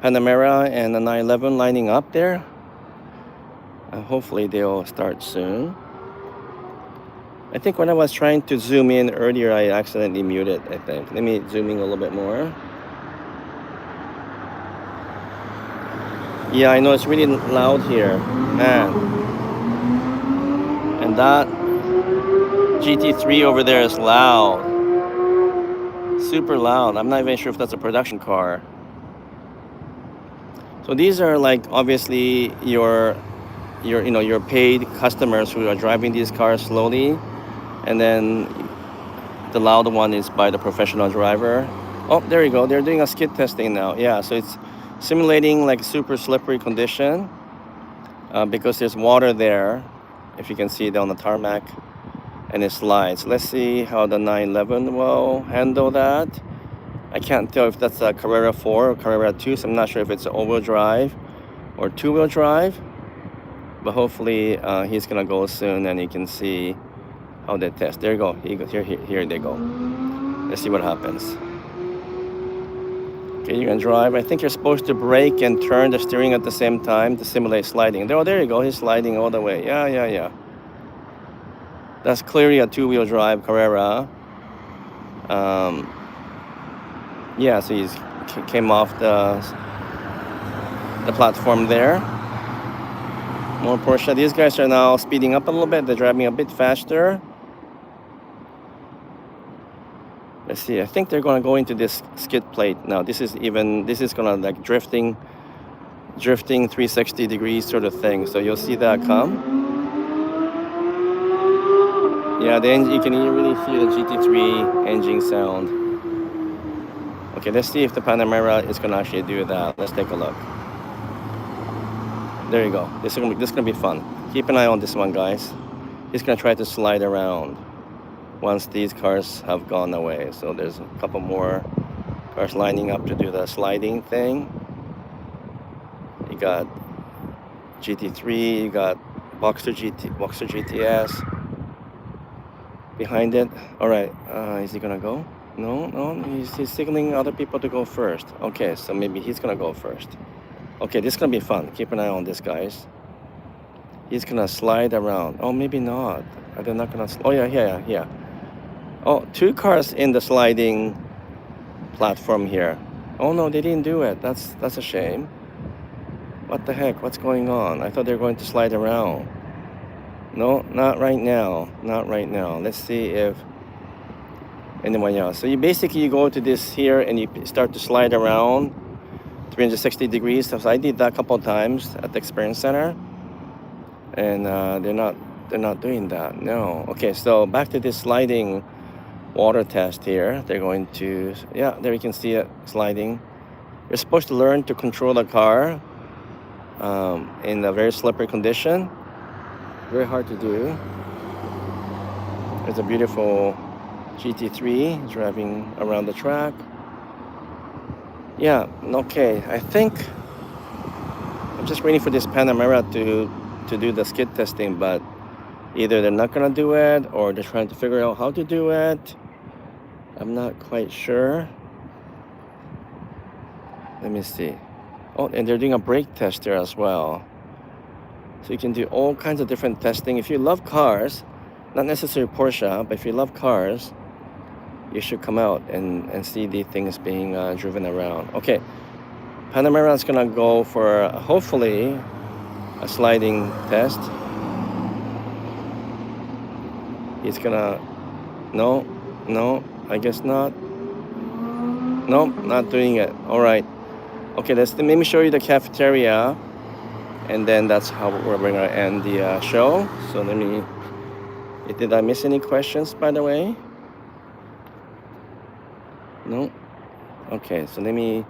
A: Panamera and a 911 lining up there. Hopefully they'll start soon. I think when I was trying to zoom in earlier, I accidentally muted, I think. Let me zoom in a little bit more. Yeah, I know it's really loud here, man. And that GT3 over there is loud. Super loud. I'm not even sure if that's a production car. So these are like obviously your paid customers who are driving these cars slowly, and then the loud one is by the professional driver. Oh, there you go. They're doing a skid testing now. Yeah, so it's simulating like super slippery condition because there's water there, if you can see it on the tarmac, and it slides. Let's see how the 911 will handle that. I can't tell if that's a Carrera 4 or Carrera 2, so I'm not sure if it's all-wheel drive or two-wheel drive, but hopefully he's gonna go soon and you can see how they test. There you go. Here they go. Let's see what happens. Okay, you can drive. I think you're supposed to brake and turn the steering at the same time to simulate sliding. Oh, there you go. He's sliding all the way. Yeah. That's clearly a two-wheel drive Carrera. Yeah, so he came off the platform there. More Porsche. These guys are now speeding up a little bit. They're driving a bit faster. Let's see. I think they're gonna go into this skid plate now. This is gonna like drifting 360 degrees sort of thing. So you'll see that come. Yeah, you can really feel the GT3 engine sound. Okay, let's see if the Panamera is gonna actually do that. Let's take a look. There you go. This is gonna be fun. Keep an eye on this one, guys. He's gonna try to slide around once these cars have gone away. So there's a couple more cars lining up to do the sliding thing. You got GT3, you got Boxster GTS behind it. All right, is he gonna go? No, he's signaling other people to go first. Okay, so maybe he's gonna go first. Okay, this is gonna be fun. Keep an eye on this, guys. He's gonna slide around. Oh, maybe not. They're not gonna. Oh yeah. Oh, two cars in the sliding platform here. Oh no, they didn't do it. That's a shame. What the heck? What's going on? I thought they were going to slide around. No, not right now. Not right now. Let's see if anyone else. So you go to this here and you start to slide around 360 degrees. So I did that a couple of times at the Experience Center. and they're not doing that. No. Okay, so back to this sliding water test here. They're going to, yeah, there you can see it sliding. You're supposed to learn to control the car in a very slippery condition. Very hard to do. There's a beautiful GT3 driving around the track. Yeah, okay. I think I'm just waiting for this Panamera to do the skid testing, but either they're not gonna do it or they're trying to figure out how to do it. I'm not quite sure. Let me see. Oh, and they're doing a brake test there as well. So you can do all kinds of different testing. If you love cars, not necessarily Porsche, but if you love cars, you should come out and see the things being driven around. Okay, Panamera is gonna go for hopefully a sliding test. He's gonna, no, I guess not. No, not doing it. All right. Okay, let me show you the cafeteria, and then that's how we're gonna end the show. So let me. Did I miss any questions, by the way? No. Okay, so let me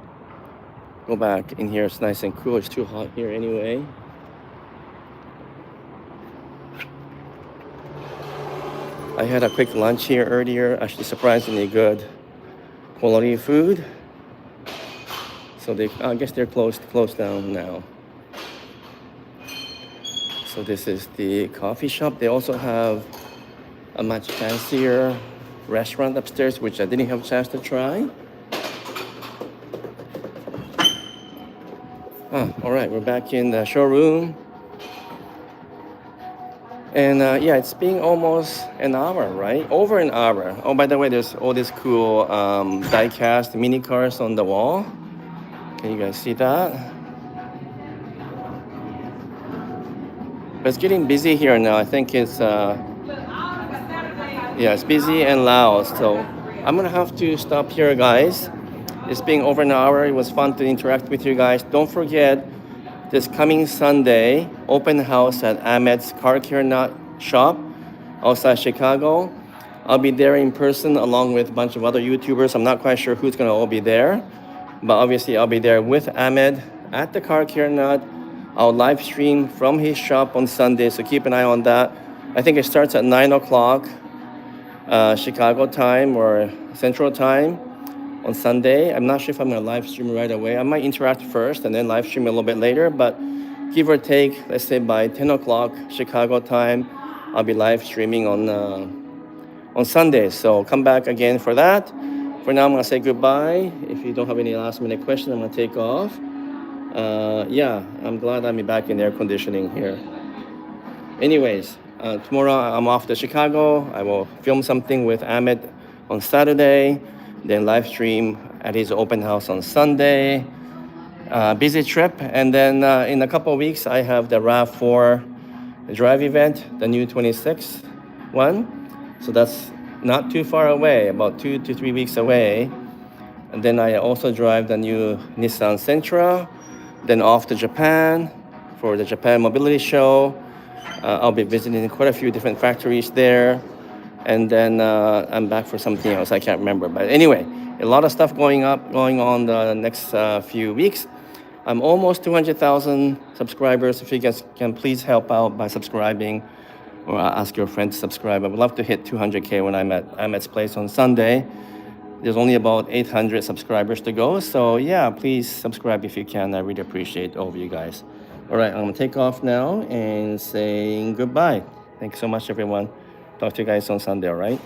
A: go back in here. It's nice and cool. It's too hot here anyway. I had a quick lunch here earlier. Actually, surprisingly good quality food. So I guess they're closed down now. So this is the coffee shop. They also have a much fancier restaurant upstairs, which I didn't have a chance to try. All right, we're back in the showroom. And yeah, it's been almost an hour, right? Over an hour. Oh, by the way, there's all these cool die-cast mini cars on the wall. Can you guys see that? But it's getting busy here now. I think it's yeah, it's busy and loud. So I'm gonna have to stop here, guys. It's been over an hour. It was fun to interact with you guys. Don't forget, this coming Sunday, open house at Ahmed's Car Care Nut shop outside Chicago. I'll be there in person along with a bunch of other YouTubers. I'm not quite sure who's gonna all be there, but obviously I'll be there with Ahmed at the Car Care Nut. I'll live stream from his shop on Sunday, so keep an eye on that. I think it starts at 9 o'clock Chicago time or Central time on Sunday. I'm not sure if I'm gonna live stream right away. I might interact first and then live stream a little bit later, but give or take, let's say by 10 o'clock Chicago time, I'll be live streaming on Sunday. So come back again for that. For now, I'm gonna say goodbye. If you don't have any last minute questions, I'm gonna take off. Yeah, I'm glad I'm back in air conditioning here. Anyways, tomorrow I'm off to Chicago. I will film something with Ahmed on Saturday, then live stream at his open house on Sunday. Busy trip. And then in a couple of weeks, I have the RAV4 drive event, the new 26 one. So that's not too far away, about 2 to 3 weeks away. And then I also drive the new Nissan Sentra. Then off to Japan for the Japan Mobility Show. I'll be visiting quite a few different factories there. And then I'm back for something else. I can't remember. But anyway, a lot of stuff going on the next few weeks. I'm almost 200,000 subscribers. If you guys can please help out by subscribing or ask your friend to subscribe. I would love to hit 200K when I'm at Ahmed's place on Sunday. There's only about 800 subscribers to go. So yeah, please subscribe if you can. I really appreciate all of you guys. All right, I'm gonna take off now and saying goodbye. Thanks so much, everyone. Talk to you guys on Sunday, all right?